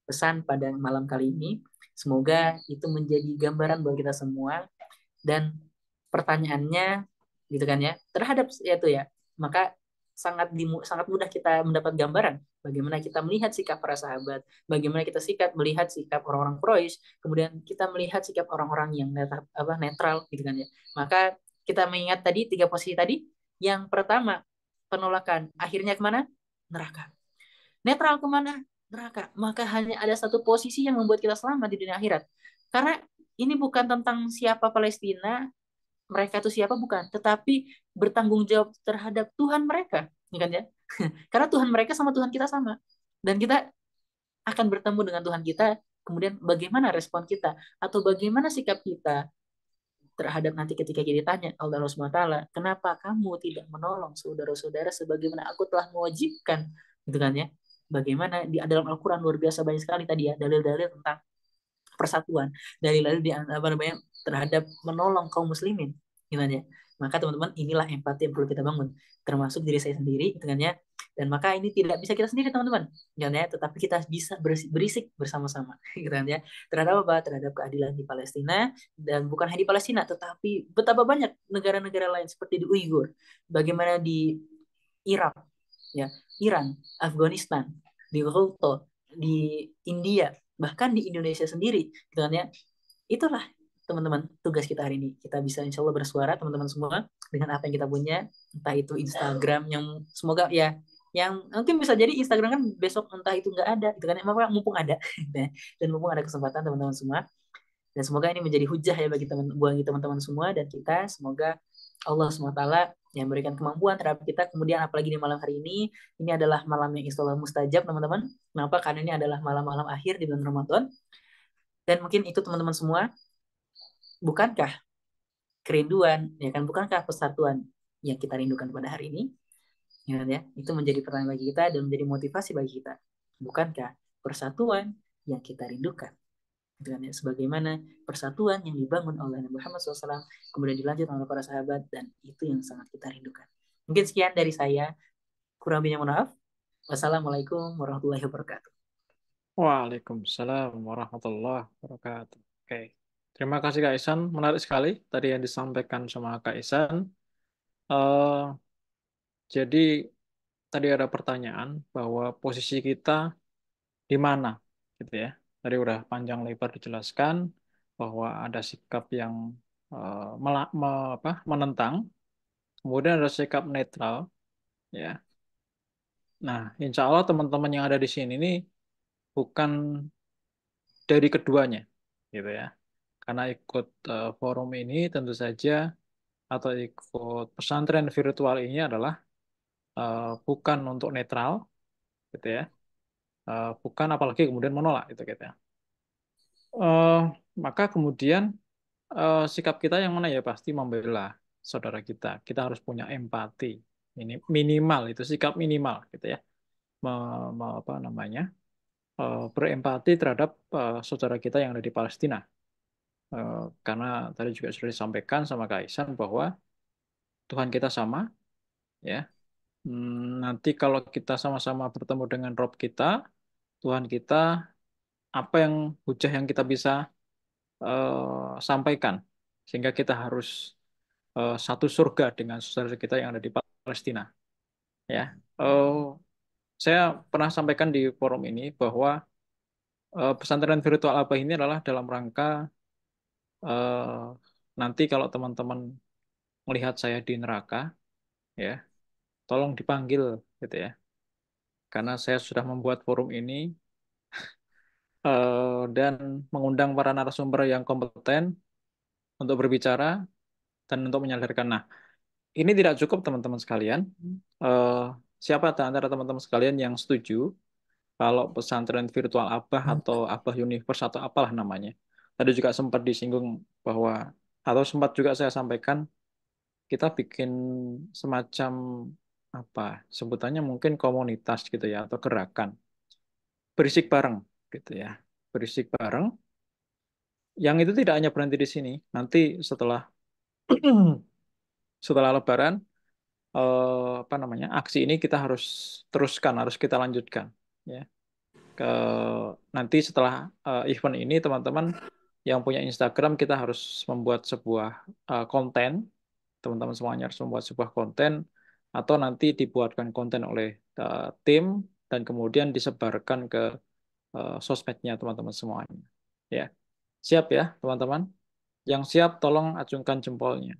pesan pada malam kali ini. Semoga itu menjadi gambaran buat kita semua dan pertanyaannya gitu kan ya terhadap itu ya maka sangat mudah kita mendapat gambaran bagaimana kita melihat sikap para sahabat, bagaimana kita melihat sikap orang-orang Quraisy, kemudian kita melihat sikap orang-orang yang netral gitu kan ya. Maka kita mengingat tadi tiga posisi tadi. Yang pertama, penolakan akhirnya kemana? Neraka. Netral kemana? Neraka. Maka hanya ada satu posisi yang membuat kita selamat di dunia akhirat. Karena ini bukan tentang siapa Palestina, mereka itu siapa bukan, tetapi bertanggung jawab terhadap Tuhan mereka, ya kan ya? Karena Tuhan mereka sama Tuhan kita sama. Dan kita akan bertemu dengan Tuhan kita, kemudian bagaimana respon kita atau bagaimana sikap kita terhadap nanti ketika kita ditanya Allah Subhanahu wa taala, kenapa kamu tidak menolong saudara-saudara sebagaimana aku telah mewajibkan, gitu kan ya? Bagaimana di dalam Al-Qur'an luar biasa banyak sekali tadi ya dalil-dalil tentang persatuan, dalil-dalil di apa namanya terhadap menolong kaum muslimin, gitu kan ya. Maka teman-teman inilah empati yang perlu kita bangun, termasuk diri saya sendiri, gitu kan ya. Dan maka ini tidak bisa kita sendiri teman-teman, gitu ya. Tetapi kita bisa berisik bersama-sama, gitu kan ya. Terhadap apa? Terhadap keadilan di Palestina dan bukan hanya di Palestina, tetapi betapa banyak negara-negara lain seperti di Uighur, bagaimana di Irak, ya, Iran, Afghanistan, di Kyoto, di India, bahkan di Indonesia sendiri, gitu kan ya. Itulah teman-teman tugas kita hari ini. Kita bisa insya Allah bersuara teman-teman semua dengan apa yang kita punya, entah itu Instagram yang semoga ya yang mungkin bisa jadi Instagram kan besok entah itu nggak ada, gitu kan ya. Mumpung ada, dan mumpung ada kesempatan teman-teman semua, dan semoga ini menjadi hujah ya bagi teman-teman semua dan kita. Semoga Allah SWT yang memberikan kemampuan terhadap kita. Kemudian apalagi di malam hari ini adalah malam yang istilah mustajab teman-teman. Kenapa? Karena ini adalah malam-malam akhir di bulan Ramadan. Dan mungkin itu teman-teman semua, bukankah kerinduan, ya kan? Bukankah persatuan yang kita rindukan pada hari ini? Ya, kan ya? Itu menjadi pertanyaan bagi kita dan menjadi motivasi bagi kita. Bukankah persatuan yang kita rindukan? Dengan sebagaimana persatuan yang dibangun oleh Nabi Muhammad SAW, kemudian dilanjut oleh para sahabat, dan itu yang sangat kita rindukan. Mungkin sekian dari saya, kurang lebihnya mohon maaf. Wassalamualaikum warahmatullahi wabarakatuh. Waalaikumsalam warahmatullahi wabarakatuh. Oke. Terima kasih Kak Isan. Menarik sekali tadi yang disampaikan sama Kak Isan. Eh, jadi tadi ada pertanyaan bahwa posisi kita di mana, gitu ya. Tadi udah panjang lebar dijelaskan bahwa ada sikap yang menentang, kemudian ada sikap netral, ya. Nah, insya Allah teman-teman yang ada di sini ini bukan dari keduanya, gitu ya. Karena ikut forum ini tentu saja atau ikut pesantren virtual ini adalah bukan untuk netral, gitu ya. Bukan apalagi kemudian menolak, gitu ya. Eh, maka kemudian sikap kita yang mana ya pasti membela saudara kita. Kita harus punya empati. Ini minimal itu sikap minimal, gitu ya. Apa namanya? Berempati terhadap saudara kita yang ada di Palestina. Karena tadi juga sudah disampaikan sama Kaisan bahwa Tuhan kita sama, ya. Nanti kalau kita sama-sama bertemu dengan Rob kita, Tuhan kita, apa yang hujah yang kita bisa sampaikan, sehingga kita harus satu surga dengan saudara kita yang ada di Palestina, ya. Eh, saya pernah sampaikan di forum ini bahwa pesantren virtual apa ini adalah dalam rangka eh, nanti kalau teman-teman melihat saya di neraka, ya, tolong dipanggil, gitu ya. Karena saya sudah membuat forum ini dan mengundang para narasumber yang kompeten untuk berbicara dan untuk menyadarkan. Nah, ini tidak cukup teman-teman sekalian. Eh, siapa di antara teman-teman sekalian yang setuju kalau pesantren virtual Abah atau Abah Universe atau apalah namanya? Tadi juga sempat disinggung bahwa atau sempat juga saya sampaikan kita bikin semacam apa sebutannya mungkin komunitas gitu ya atau gerakan berisik bareng gitu ya. Berisik bareng yang itu tidak hanya berhenti di sini. Nanti setelah setelah Lebaran apa namanya? Aksi ini kita harus teruskan, harus kita lanjutkan ya. Ke nanti setelah event ini teman-teman yang punya Instagram kita harus membuat sebuah konten, teman-teman semuanya harus membuat sebuah konten atau nanti dibuatkan konten oleh tim dan kemudian disebarkan ke sosmednya teman-teman semuanya. Ya, siap ya teman-teman. Yang siap tolong acungkan jempolnya.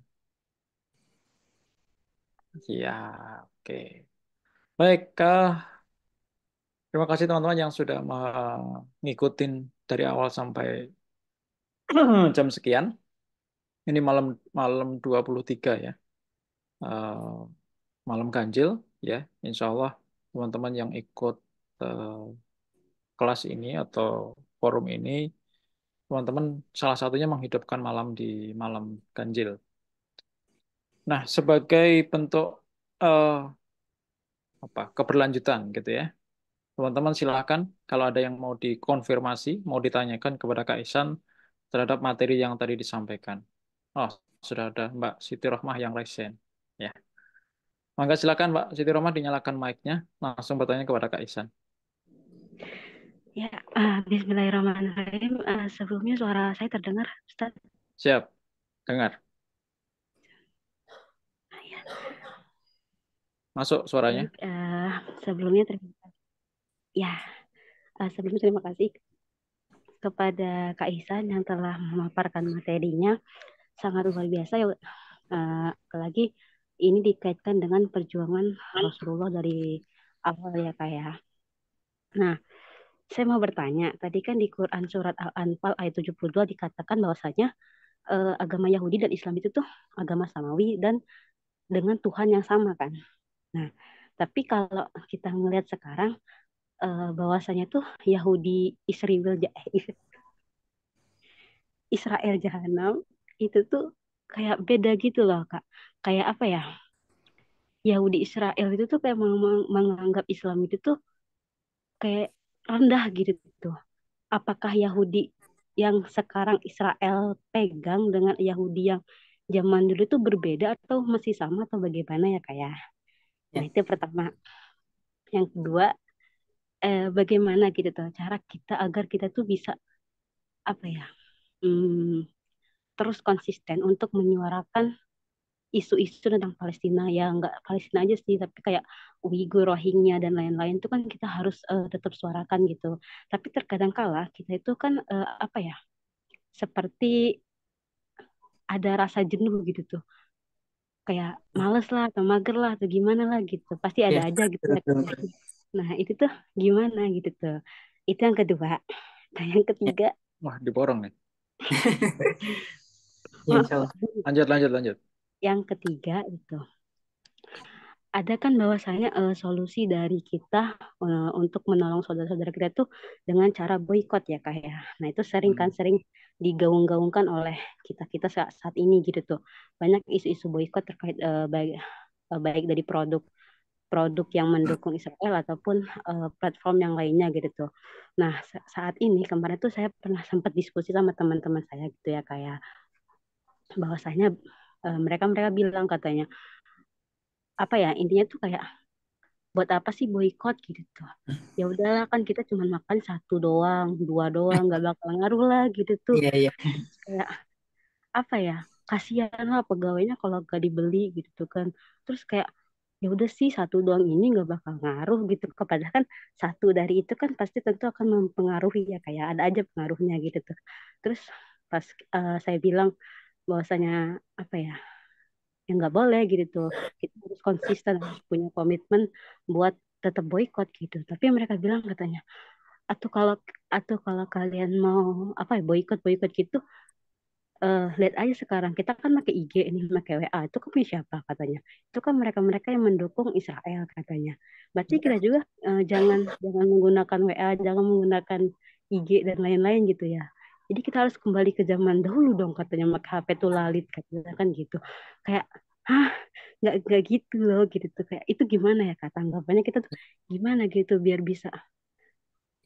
Ya, oke. Baik, terima kasih teman-teman yang sudah mengikutin dari awal sampai jam sekian. Ini malam malam 23 ya. Eh, malam ganjil ya. Insya Allah teman-teman yang ikut eh, kelas ini atau forum ini, teman-teman salah satunya menghidupkan malam di malam ganjil. Nah, sebagai bentuk eh, apa keberlanjutan gitu ya. Teman-teman silakan kalau ada yang mau dikonfirmasi, mau ditanyakan kepada Kak Ihsan terhadap materi yang tadi disampaikan. Oh, sudah ada Mbak Siti Rohmah yang raise hand. Ya. Maka silakan Mbak Siti Rohmah dinyalakan mic-nya, langsung bertanya kepada Kak Ihsan. Ya, Bismillahirrahmanirrahim. Sebelumnya suara saya terdengar, Ustaz. Siap, dengar. Ah, ya. Masuk suaranya. Baik, sebelumnya terima kasih. Ya, sebelumnya terima kasih kepada Kak Ihsan yang telah memaparkan materinya sangat luar biasa ya. Apalagi ini dikaitkan dengan perjuangan Rasulullah dari awal ya Kak ya. Nah, saya mau bertanya, tadi kan di Quran surat Al-Anfal ayat 72 dikatakan bahwasanya agama Yahudi dan Islam itu tuh agama samawi dan dengan Tuhan yang sama kan. Nah, tapi kalau kita ngelihat sekarang bahwasanya tuh Yahudi Israel Jahanam itu tuh kayak beda gitu loh Kak. Kayak apa ya? Yahudi Israel itu tuh kayak menganggap Islam itu tuh kayak rendah gitu tuh. Apakah Yahudi yang sekarang Israel pegang dengan Yahudi yang zaman dulu tuh berbeda atau masih sama atau bagaimana ya Kak ya? Nah, Ya. itu pertama. Yang kedua, bagaimana gitu tuh cara kita agar kita tuh bisa apa ya? hmm, Terus konsisten untuk menyuarakan isu-isu tentang Palestina ya nggak Palestina aja sih tapi kayak Uighur, Rohingya dan lain-lain itu kan kita harus tetap suarakan gitu. Tapi terkadang kala kita itu kan apa ya seperti ada rasa jenuh gitu tuh kayak males lah atau mager lah atau gimana lah gitu pasti ada Ya. aja gitu ya. Betul, betul. Nah itu tuh gimana gitu tuh itu yang kedua. Dan yang Ya. ketiga Wah, diborong nih. Ya, maaf insya Pak. Allah. Lanjut, lanjut, lanjut. Yang ketiga itu ada kan bahwasanya solusi dari kita untuk menolong saudara-saudara kita tuh dengan cara boykot ya Kak ya. Nah itu sering kan Hmm. sering digaung-gaungkan oleh kita-kita saat ini gitu tuh. Banyak isu-isu boykot terkait baik dari produk yang mendukung Israel ataupun platform yang lainnya gitu tuh. Nah saat ini kemarin tuh saya pernah sempat diskusi sama teman-teman saya gitu ya kayak bahwasanya mereka bilang katanya apa ya intinya tuh kayak buat apa sih boykot gitu tuh ya udahlah kan kita cuma makan satu doang dua doang nggak bakal ngaruh lah gitu tuh Iya, iya. kayak apa ya kasihan lah pegawainya kalau gak dibeli gitu tuh kan terus kayak ya udah sih satu doang ini nggak bakal ngaruh gitu kepada kan satu dari itu kan pasti tentu akan mempengaruhi ya kayak ada aja pengaruhnya gitu tuh terus pas saya bilang bahwasanya apa ya ya nggak boleh gitu tuh kita harus konsisten harus punya komitmen buat tetap boykot gitu tapi mereka bilang katanya atau kalau kalian mau apa ya boykot boykot gitu lihat aja sekarang kita kan pakai IG ini pakai WA itu kan punya siapa katanya itu kan mereka-mereka yang mendukung Israel katanya berarti kita juga jangan jangan menggunakan WA jangan menggunakan IG dan lain-lain gitu ya jadi kita harus kembali ke zaman dahulu dong katanya pakai HP tuh lalit katanya kan gitu kayak hah, nggak gitu loh gitu tuh, kayak itu gimana ya kak tanggapannya kita tuh gimana gitu biar bisa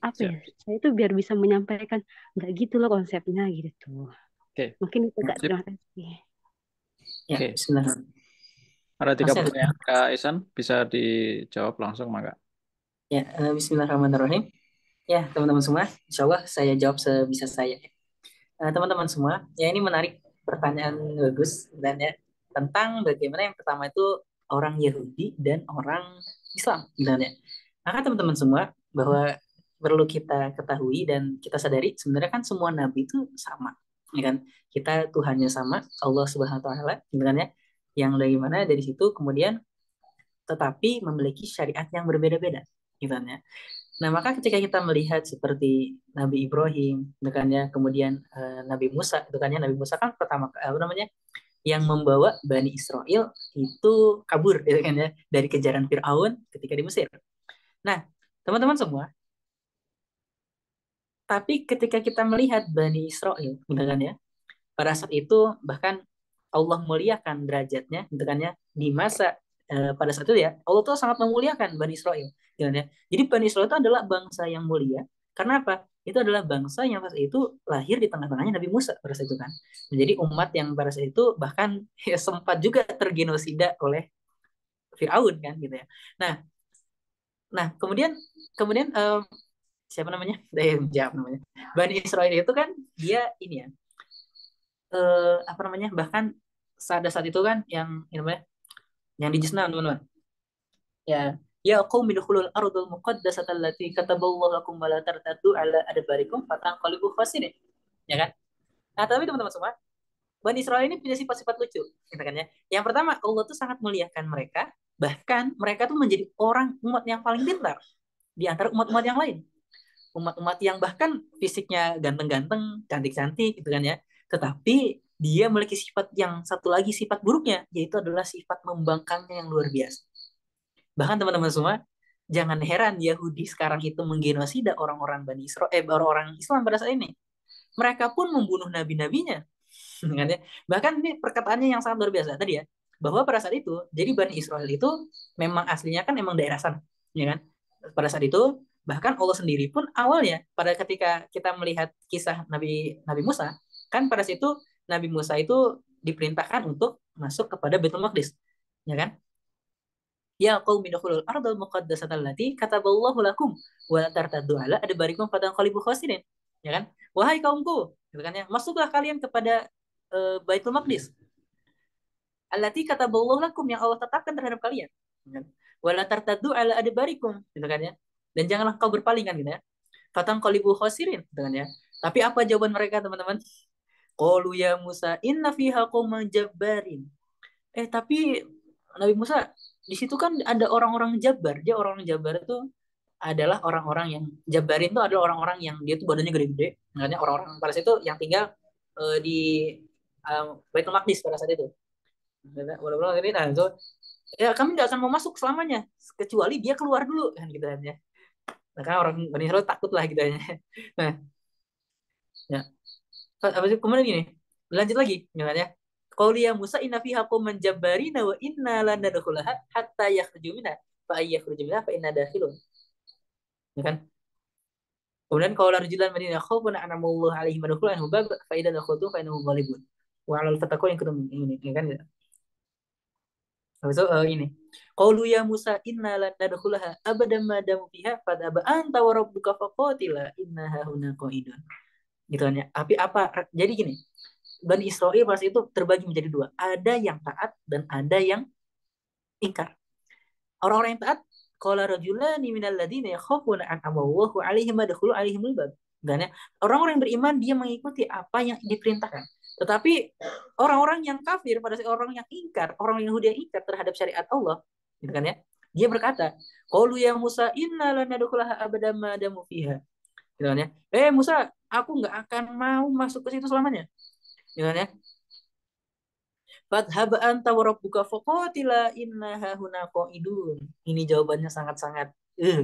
apa ya, Siap. saya tuh biar bisa menyampaikan nggak gitu loh konsepnya gitu. Oke. Mungkin itu kak, Sip. terima kasih. Ya, Oke. Bismillah. Ada 3 Masih ada. pertanyaan Kak Isan, bisa dijawab langsung, Mangga. Ya, Bismillahirrahmanirrahim. Ya, teman-teman semua, insya Allah saya jawab sebisa saya. Teman-teman semua, ya ini menarik, pertanyaan bagus dan ya tentang bagaimana yang pertama itu orang Yahudi dan orang Islam sebenarnya. Maka teman-teman semua bahwa perlu kita ketahui dan kita sadari sebenarnya kan semua nabi itu sama, ya kan? Kita Tuhannya sama, Allah Subhanahu wa taala sebenarnya yang dari mana dari situ kemudian tetapi memiliki syariat yang berbeda-beda gitu kan ya. Nah, maka ketika kita melihat seperti Nabi Ibrahim, gitu kan ya, kemudian Nabi Musa, itu kan ya, Nabi Musa kan pertama apa namanya, yang membawa Bani Israel itu kabur, gitu kan ya, dari kejaran Firaun ketika di Mesir. Nah, teman-teman semua, tapi ketika kita melihat Bani Israel, gitu kan ya, pada saat itu bahkan Allah muliakan derajatnya, gitu kan ya, di masa pada saat itu ya Allah tuh sangat memuliakan Bani Israel, gitu kan ya. Jadi Bani Israel itu adalah bangsa yang mulia karena apa? Itu adalah bangsa yang pada saat itu lahir di tengah-tengahnya Nabi Musa pada saat itu kan. Menjadi umat yang pada saat itu bahkan ya, sempat juga tergenosida oleh Firaun kan gitu ya. Nah, nah kemudian kemudian siapa namanya? Saya jawab namanya. Bani Israel itu kan dia ini ya, apa namanya, bahkan saat itu kan yang ini namanya yang di Jisna teman-teman ya, ya qaumi dukhulul ardul muqaddasata allati kataballahu lakum wa la tartaddu ala adbarikum fatanqalibu khasirin, ya kan. Nah tapi teman-teman semua, Bani Israel ini punya sifat-sifat lucu gitu kan ya. Yang pertama, Allah tuh sangat muliakan mereka, bahkan mereka tuh menjadi orang umat yang paling pintar di antara umat-umat yang lain, umat-umat yang bahkan fisiknya ganteng-ganteng, cantik-cantik gitu kan ya. Tetapi dia memiliki sifat yang satu lagi, sifat buruknya, yaitu adalah sifat membangkangnya yang luar biasa. Bahkan teman-teman semua, jangan heran Yahudi sekarang itu menggenosida orang-orang Bani Israel, orang-orang Islam pada saat ini. Mereka pun membunuh nabi-nabinya. Bahkan ini perkataannya yang sangat luar biasa tadi ya, bahwa pada saat itu, jadi Bani Israel itu memang aslinya kan memang daerah sana, ya kan? Pada saat itu, bahkan Allah sendiri pun awalnya pada ketika kita melihat kisah Nabi Nabi Musa, kan pada saat itu Nabi Musa itu diperintahkan untuk masuk kepada Baitul Maqdis, ya kan? Ya qaumi dukhulul ardal muqaddasata allati kataballahu lakum wa la tartaddu ala adbarikum fatanqalibu khasirin. Ya kan? Wahai kaumku, gitu kan ya, masuklah kalian kepada Baitul Maqdis. Allati kataballahu lakum, yang Allah tetapkan terhadap kalian. Ya kan? Wa la tartaddu ala adbarikum, gitu kan ya. Dan janganlah kau berpaling kan gitu ya. Fatanqalibu khasirin, gitu kan ya. Tapi apa jawaban mereka teman-teman? Qalu ya Musa inna fiha qauman jabbarin. Tapi Nabi Musa di situ kan ada orang-orang Jabar. Dia orang-orang Jabar itu adalah orang-orang yang Jabarin itu adalah orang-orang yang dia tuh badannya gede-gede. Makanya orang-orang pada saat itu yang tinggal di Baitul Maqdis pada saat itu. Walaupun ini, nah itu ya kami nggak akan mau masuk selamanya kecuali dia keluar dulu kan gitu kan ya. Nah, karena orang Bani Israel takut lah gitu ya. Nah, ya. Habis itu kemudian gini, lanjut lagi gimana ya? Qauliya Musa inna fiha qauman jabbarina wa inna lan nadkhulaha hatta yakhruju minha fa yakhruju minha fa inna dakhilun. Ya kan? Kemudian kalau rajulan madinah khaufun anamullah alaihim madkhulun bab fa idza dakhultu fa innahum ghalibun. Wa 'alal fattaqun yang kuntum ini ya kan ya. Habis itu ini. Qaulu ya Musa inna lan nadkhulaha abadan ma damu fiha fadaba anta wa rabbuka faqatila inna hahuna qaidun. Gitu kan ya. Tapi apa, jadi gini, Bani Israel pas itu terbagi menjadi dua. Ada yang taat dan ada yang ingkar. Orang-orang yang taat, qala rajulani minal ladina yakhafuna an amallahu alaihim adkhulu alaihimul bab. Dan ya, orang-orang yang beriman dia mengikuti apa yang diperintahkan. Tetapi orang-orang yang kafir, pada saat orang yang ingkar, orang Yahudi yang ingkar terhadap syariat Allah, gitu kan ya. Dia berkata, qalu ya Musa inna lan nadkhulaha abada ma damu fiha. Gitu kan ya. Musa, aku nggak akan mau masuk ke situ selamanya. Gitu kan ya. Fadhhab anta wa rabbuka faqatila inna hahuna qaidun. Ini jawabannya sangat-sangat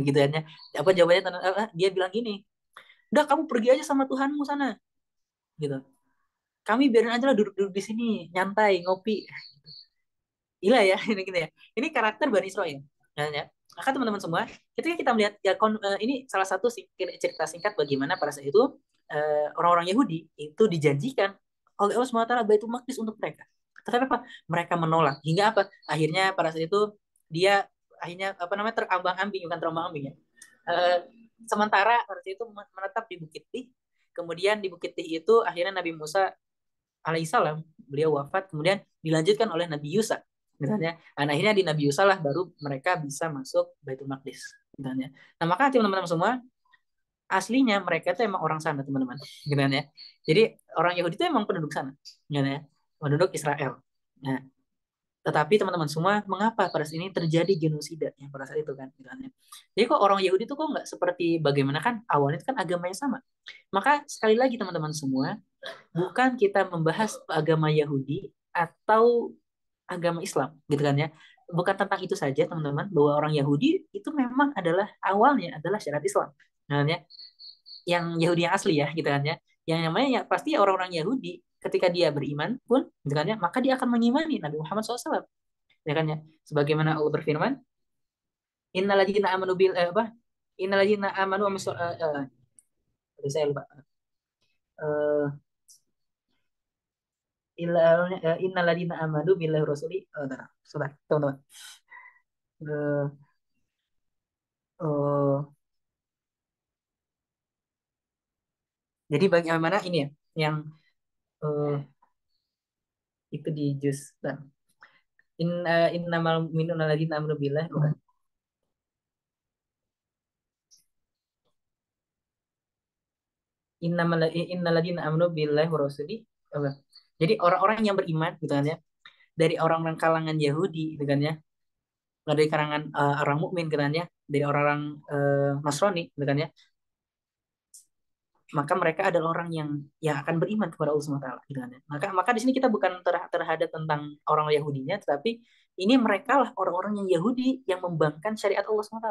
gitu kan ya. Apa jawabannya? Dia bilang gini, udah kamu pergi aja sama Tuhanmu sana. Gitu. Kami biarin aja lah duduk-duduk di sini, nyantai, ngopi. Gila ya, ini gitu ya. Ini karakter Bani Israel. Nah, ya. Maka teman-teman semua, ketika kita melihat ya, ini salah satu cerita singkat bagaimana pada saat itu orang-orang Yahudi itu dijanjikan oleh Allah SWT Baitul Maqdis untuk mereka. Tetapi apa? Mereka menolak. Hingga apa? Akhirnya pada saat itu dia akhirnya apa namanya terambang-ambing, bukan terombang-ambing ya. Eh, Sementara pada saat itu menetap di Bukit Tih. Kemudian di Bukit Tih itu akhirnya Nabi Musa alaihissalam beliau wafat, kemudian dilanjutkan oleh Nabi Yusa misalnya. Nah, akhirnya di Nabi Yusa lah baru mereka bisa masuk Baitul Maqdis misalnya. Nah, maka teman-teman semua, aslinya mereka itu emang orang sana teman-teman gitu kan ya. Jadi orang Yahudi itu emang penduduk sana gitu ya, penduduk Israel. Nah, tetapi teman-teman semua, mengapa pada saat ini terjadi genosida yang pada saat itu kan gitu kan ya. Jadi kok orang Yahudi itu kok nggak seperti bagaimana, kan awalnya itu kan agamanya sama. Maka sekali lagi teman-teman semua, bukan kita membahas agama Yahudi atau agama Islam gitu kan ya, bukan tentang itu saja teman-teman, bahwa orang Yahudi itu memang adalah awalnya adalah syariat Islam nah ya, yang Yahudi yang asli ya gitu kan ya, yang namanya ya pasti orang-orang Yahudi ketika dia beriman pun gitu kan ya, maka dia akan mengimani Nabi Muhammad SAW ya kan ya, sebagaimana Allah berfirman, innalladzina amanu bil apa innalladzina amanu wa saya lupa. Eh, innalladzina amanu billahi rasuli. Sudah, teman-teman. Eh, eh, jadi bagaimana ini ya, yang eh, itu di juz nah, innamal mu'minuna alladzina amanu billahi bukan. Innalladzina amanu billahi wa rasuli. Apa? Jadi orang-orang yang beriman gitu kan ya, dari orang-orang kalangan Yahudi gitu kan ya, dari kalangan orang mukmin gitu kan ya, dari orang-orang Nasrani gitu kan ya, maka mereka adalah orang yang akan beriman kepada Allah SWT gitu kan ya. Maka di sini kita bukan terhadap tentang orang Yahudinya, tetapi ini mereka lah orang-orang yang Yahudi yang membangkang syariat Allah SWT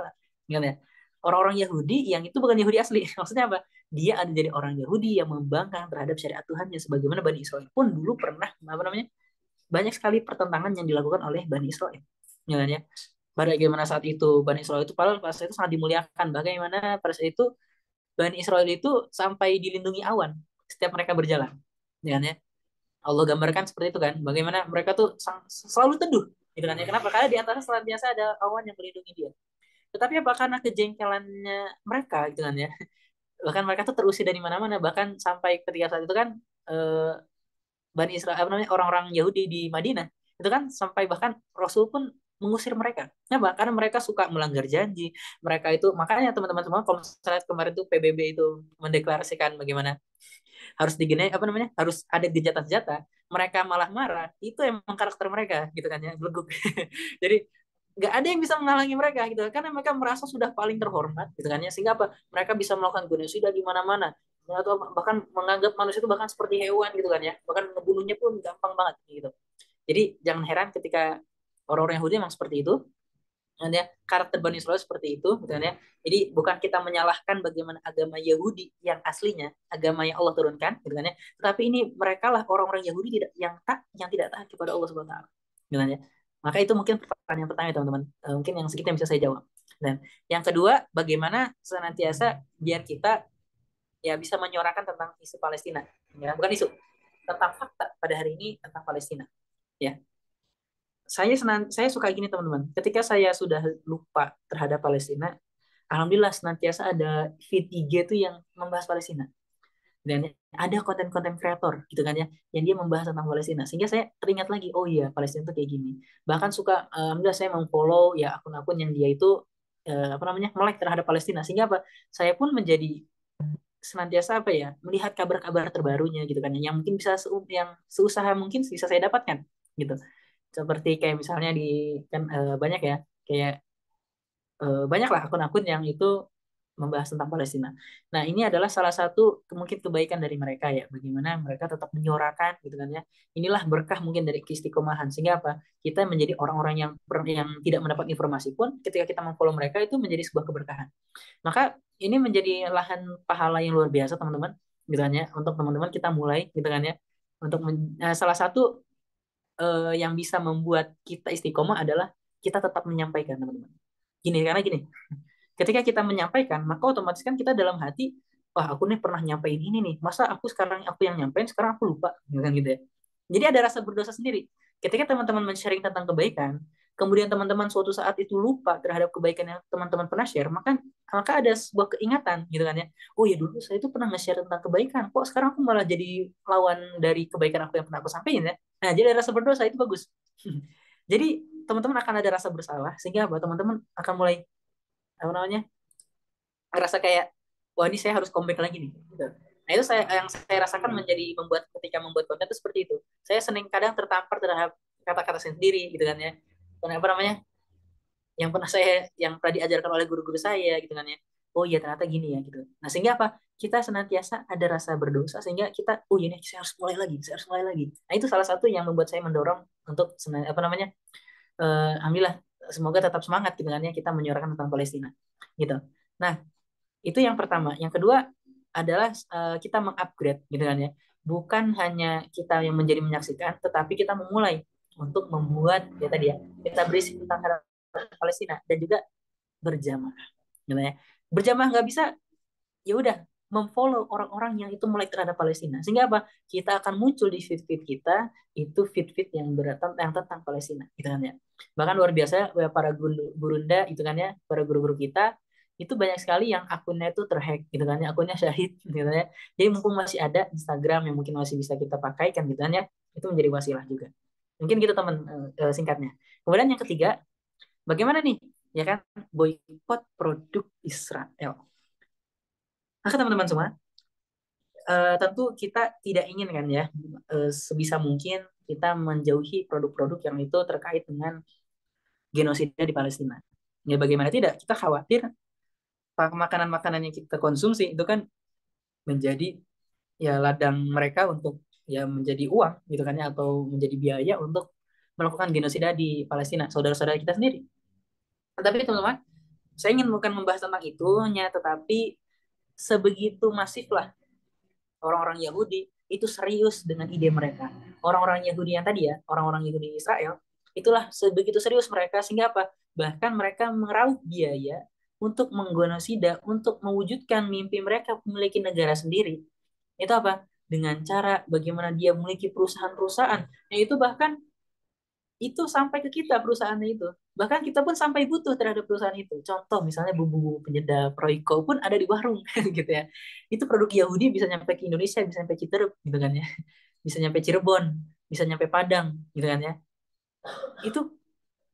gitu kan ya. Orang-orang Yahudi yang itu bukan Yahudi asli. Maksudnya apa? Dia ada jadi orang Yahudi yang membangkang terhadap syariat Tuhannya, sebagaimana Bani Israel pun dulu pernah apa namanya? Banyak sekali pertentangan yang dilakukan oleh Bani Israel. Gitu kan ya. Bagaimana saat itu Bani Israel itu padahal pada saat itu sangat dimuliakan. Bagaimana pada saat itu Bani Israel itu sampai dilindungi awan setiap mereka berjalan. Ya kan ya? Allah gambarkan seperti itu kan. Bagaimana mereka tuh selalu teduh. Gitu kan ya. Kenapa? Karena di atasnya selalu biasa ada awan yang melindungi dia. Tetapi apa, karena kejengkelannya mereka gitu kan ya. Bahkan mereka tuh terusir dari mana-mana. Bahkan sampai ketika saat itu kan eh, Bani Israel apa namanya, orang-orang Yahudi di Madinah itu kan sampai bahkan Rasul pun mengusir mereka. Kenapa? Karena mereka suka melanggar janji. Mereka itu makanya teman-teman semua, kalau misalnya kemarin tuh PBB itu mendeklarasikan bagaimana harus digini apa namanya, harus ada gencatan senjata, mereka malah marah. Itu emang karakter mereka gitu kan ya, beleguk. Jadi nggak ada yang bisa menghalangi mereka gitu, karena mereka merasa sudah paling terhormat gitu kan ya, sehingga apa, mereka bisa melakukan genosida di mana-mana, atau bahkan menganggap manusia itu bahkan seperti hewan gitu kan ya, bahkan ngebunuhnya pun gampang banget gitu. Jadi jangan heran ketika orang-orang Yahudi memang seperti itu kan ya, karakter Bani Israel seperti itu gitu kan ya. Jadi bukan kita menyalahkan bagaimana agama Yahudi yang aslinya, agama yang Allah turunkan gitu kan ya, tetapi ini mereka lah orang-orang Yahudi yang tidak taat kepada Allah Subhanahu wa taala gitu kan ya. Maka itu mungkin pertanyaan pertama ya teman-teman. Mungkin yang sedikit yang bisa saya jawab. Dan yang kedua, bagaimana senantiasa biar kita ya bisa menyuarakan tentang isu Palestina, ya bukan isu, tentang fakta pada hari ini tentang Palestina, ya. Saya suka gini teman-teman. Ketika saya sudah lupa terhadap Palestina, alhamdulillah senantiasa ada feed IG tuh yang membahas Palestina. Dan ada konten-konten kreator gitu kan ya, yang dia membahas tentang Palestina. Sehingga saya teringat lagi, oh iya Palestina tuh kayak gini. Bahkan suka, alhamdulillah saya memfollow ya akun-akun yang dia itu apa namanya, melek terhadap Palestina. Sehingga apa? Saya pun menjadi senantiasa apa ya, melihat kabar-kabar terbarunya gitu kan, yang mungkin bisa yang seusaha mungkin bisa saya dapatkan gitu. Seperti kayak misalnya di kan banyak ya, kayak banyaklah akun-akun yang itu membahas tentang Palestina. Nah, ini adalah salah satu mungkin kebaikan dari mereka ya, bagaimana mereka tetap menyuarakan gitu kan ya. Inilah berkah mungkin dari keistiqomahan, sehingga apa? Kita menjadi orang-orang yang tidak mendapat informasi pun ketika kita memfollow mereka itu menjadi sebuah keberkahan. Maka ini menjadi lahan pahala yang luar biasa teman-teman gitu kan ya, untuk teman-teman kita mulai gitu kan ya, untuk salah satu yang bisa membuat kita istiqomah adalah kita tetap menyampaikan, teman-teman. Karena gini, ketika kita menyampaikan, maka otomatis kan kita dalam hati, wah aku nih pernah nyampein ini nih, masa aku yang nyampein, sekarang aku lupa, gitu ya. Jadi ada rasa berdosa sendiri. Ketika teman-teman men-sharing tentang kebaikan, kemudian teman-teman suatu saat itu lupa terhadap kebaikan yang teman-teman pernah share, maka ada sebuah keingatan, gitu kan ya. Oh ya, dulu saya itu pernah nge-share tentang kebaikan, kok sekarang aku malah jadi lawan dari kebaikan aku yang pernah aku sampaikan ya. Nah, jadi ada rasa berdosa itu bagus. Jadi teman-teman akan ada rasa bersalah, sehingga teman-teman akan mulai apa namanya, ngerasa kayak, wah ini saya harus comeback lagi nih, gitu. Nah itu yang saya rasakan ketika membuat konten itu seperti itu. Saya sering kadang tertampar terhadap kata-kata saya sendiri, gitu kan ya. Apa namanya, yang pernah diajarkan oleh guru-guru saya, gitu kan ya. Oh iya ternyata gini ya, gitu. Nah sehingga apa? Kita senantiasa ada rasa berdosa, sehingga kita, oh iya nih saya harus mulai lagi, saya harus mulai lagi. Nah itu salah satu yang membuat saya mendorong untuk apa namanya, alhamdulillah, semoga tetap semangat, gitu kan ya, kita menyuarakan tentang Palestina, gitu. Nah itu yang pertama. Yang kedua adalah kita mengupgrade, gitu kan ya. Bukan hanya kita yang menjadi menyaksikan, tetapi kita memulai untuk membuat ya tadi ya, kita berisi tentang Palestina dan juga berjamaah, gitu ya. Berjamaah nggak bisa, ya udah memfollow orang-orang yang itu mulai terhadap Palestina. Sehingga apa? Kita akan muncul di feed-feed kita itu feed-feed yang tentang Palestina, gitu kan ya. Bahkan luar biasa para gurunda itu kan ya, para guru-guru kita itu banyak sekali yang akunnya itu terhack, gitu kan ya, akunnya syahid, gitu kan ya. Jadi mumpung masih ada Instagram yang mungkin masih bisa kita pakai kan, gitu kan ya, itu menjadi wasilah juga. Mungkin gitu teman, singkatnya. Kemudian yang ketiga, bagaimana nih? Ya kan, boykot produk Israel. Maka teman-teman semua, tentu kita tidak ingin kan ya, sebisa mungkin kita menjauhi produk-produk yang itu terkait dengan genosida di Palestina. Ya bagaimana tidak, kita khawatir makanan-makanan yang kita konsumsi itu kan menjadi ya ladang mereka untuk ya menjadi uang, gitu kan ya, atau menjadi biaya untuk melakukan genosida di Palestina, saudara-saudara kita sendiri. Tapi teman-teman, saya ingin bukan membahas tentang itunya, tetapi sebegitu masiflah orang-orang Yahudi itu serius dengan ide mereka. Orang-orang Yahudi yang tadi ya, orang-orang Yahudi Israel, itulah sebegitu serius mereka, sehingga apa? Bahkan mereka meraup biaya untuk menggenosida, untuk mewujudkan mimpi mereka memiliki negara sendiri. Itu apa? Dengan cara bagaimana dia memiliki perusahaan-perusahaan. Yang itu bahkan itu sampai ke kita perusahaannya itu. Bahkan kita pun sampai butuh terhadap perusahaan itu. Contoh misalnya bumbu-bumbu penyedap Royco pun ada di warung gitu ya. Itu produk Yahudi bisa nyampe ke Indonesia, bisa nyampe Citerup gitu kan ya. Bisa nyampe Cirebon, bisa nyampe Padang gitu kan ya. Itu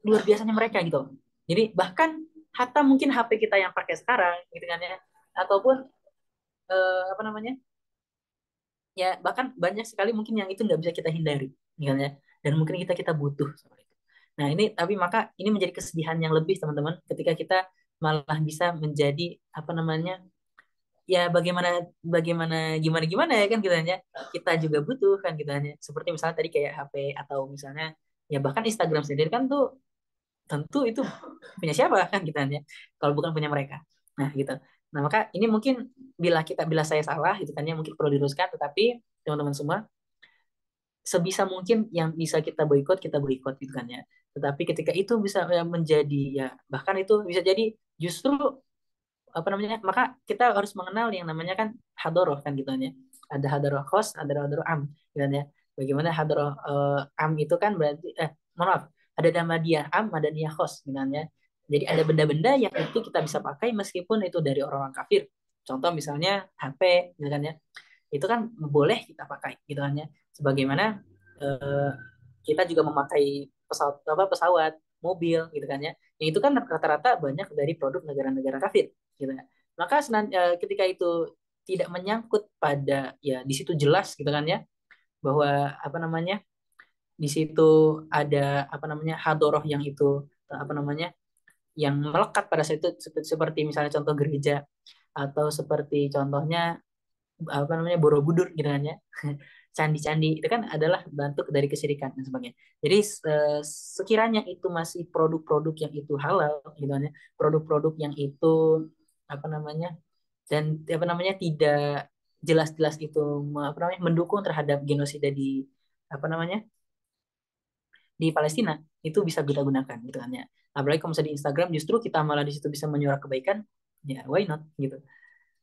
luar biasanya mereka gitu. Jadi bahkan hatta mungkin HP kita yang pakai sekarang gitu kan ya, ataupun apa namanya, ya bahkan banyak sekali mungkin yang itu nggak bisa kita hindari gitu kan ya, dan mungkin kita butuh seperti itu. Nah ini tapi maka ini menjadi kesedihan yang lebih teman-teman, ketika kita malah bisa menjadi apa namanya, ya bagaimana bagaimana gimana gimana ya kan, gitu kan ya, kita juga butuh kan, gitu kan ya, seperti misalnya tadi kayak HP, atau misalnya ya bahkan Instagram sendiri kan tuh tentu itu punya siapa kan, gitu kan ya, kalau bukan punya mereka. Nah gitu. Nah maka ini mungkin bila saya salah gitu kan ya, mungkin perlu diluruskan, tetapi teman-teman semua, sebisa mungkin yang bisa kita boikot gitu kan ya. Tetapi ketika itu bisa ya, menjadi ya, bahkan itu bisa jadi justru apa namanya, maka kita harus mengenal yang namanya kan hadoroh kan, gitu kan ya. Ada hadoroh khos, ada hadoroh am gitu kan ya. Bagaimana hadoroh am itu kan berarti mohon maaf, ada nama dia am, ada dia khos gitu kan ya. Jadi ada benda-benda yang itu kita bisa pakai meskipun itu dari orang-orang kafir. Contoh misalnya HP gitu kan ya, itu kan boleh kita pakai gitu kan ya. Sebagaimana eh, kita juga memakai pesawat, mobil gitu kan ya. Yang itu kan rata-rata banyak dari produk negara-negara kafir gitu ya. Maka ketika itu tidak menyangkut pada ya, di situ jelas gitu kan ya, bahwa apa namanya, di situ ada apa namanya hadoroh yang itu apa namanya, yang melekat pada saat itu, seperti misalnya contoh gereja, atau seperti contohnya apa namanya Borobudur gitu kan ya. Candi-candi itu kan adalah bentuk dari kesyirikan dan sebagainya. Jadi sekiranya itu masih produk-produk yang itu halal gitu kan ya, produk-produk yang itu apa namanya, dan apa namanya tidak jelas-jelas itu apa namanya mendukung terhadap genosida di apa namanya di Palestina itu bisa kita gunakan gitu kan ya. Apalagi kalau misalnya di Instagram justru kita malah di situ bisa menyuarakan kebaikan, ya why not gitu.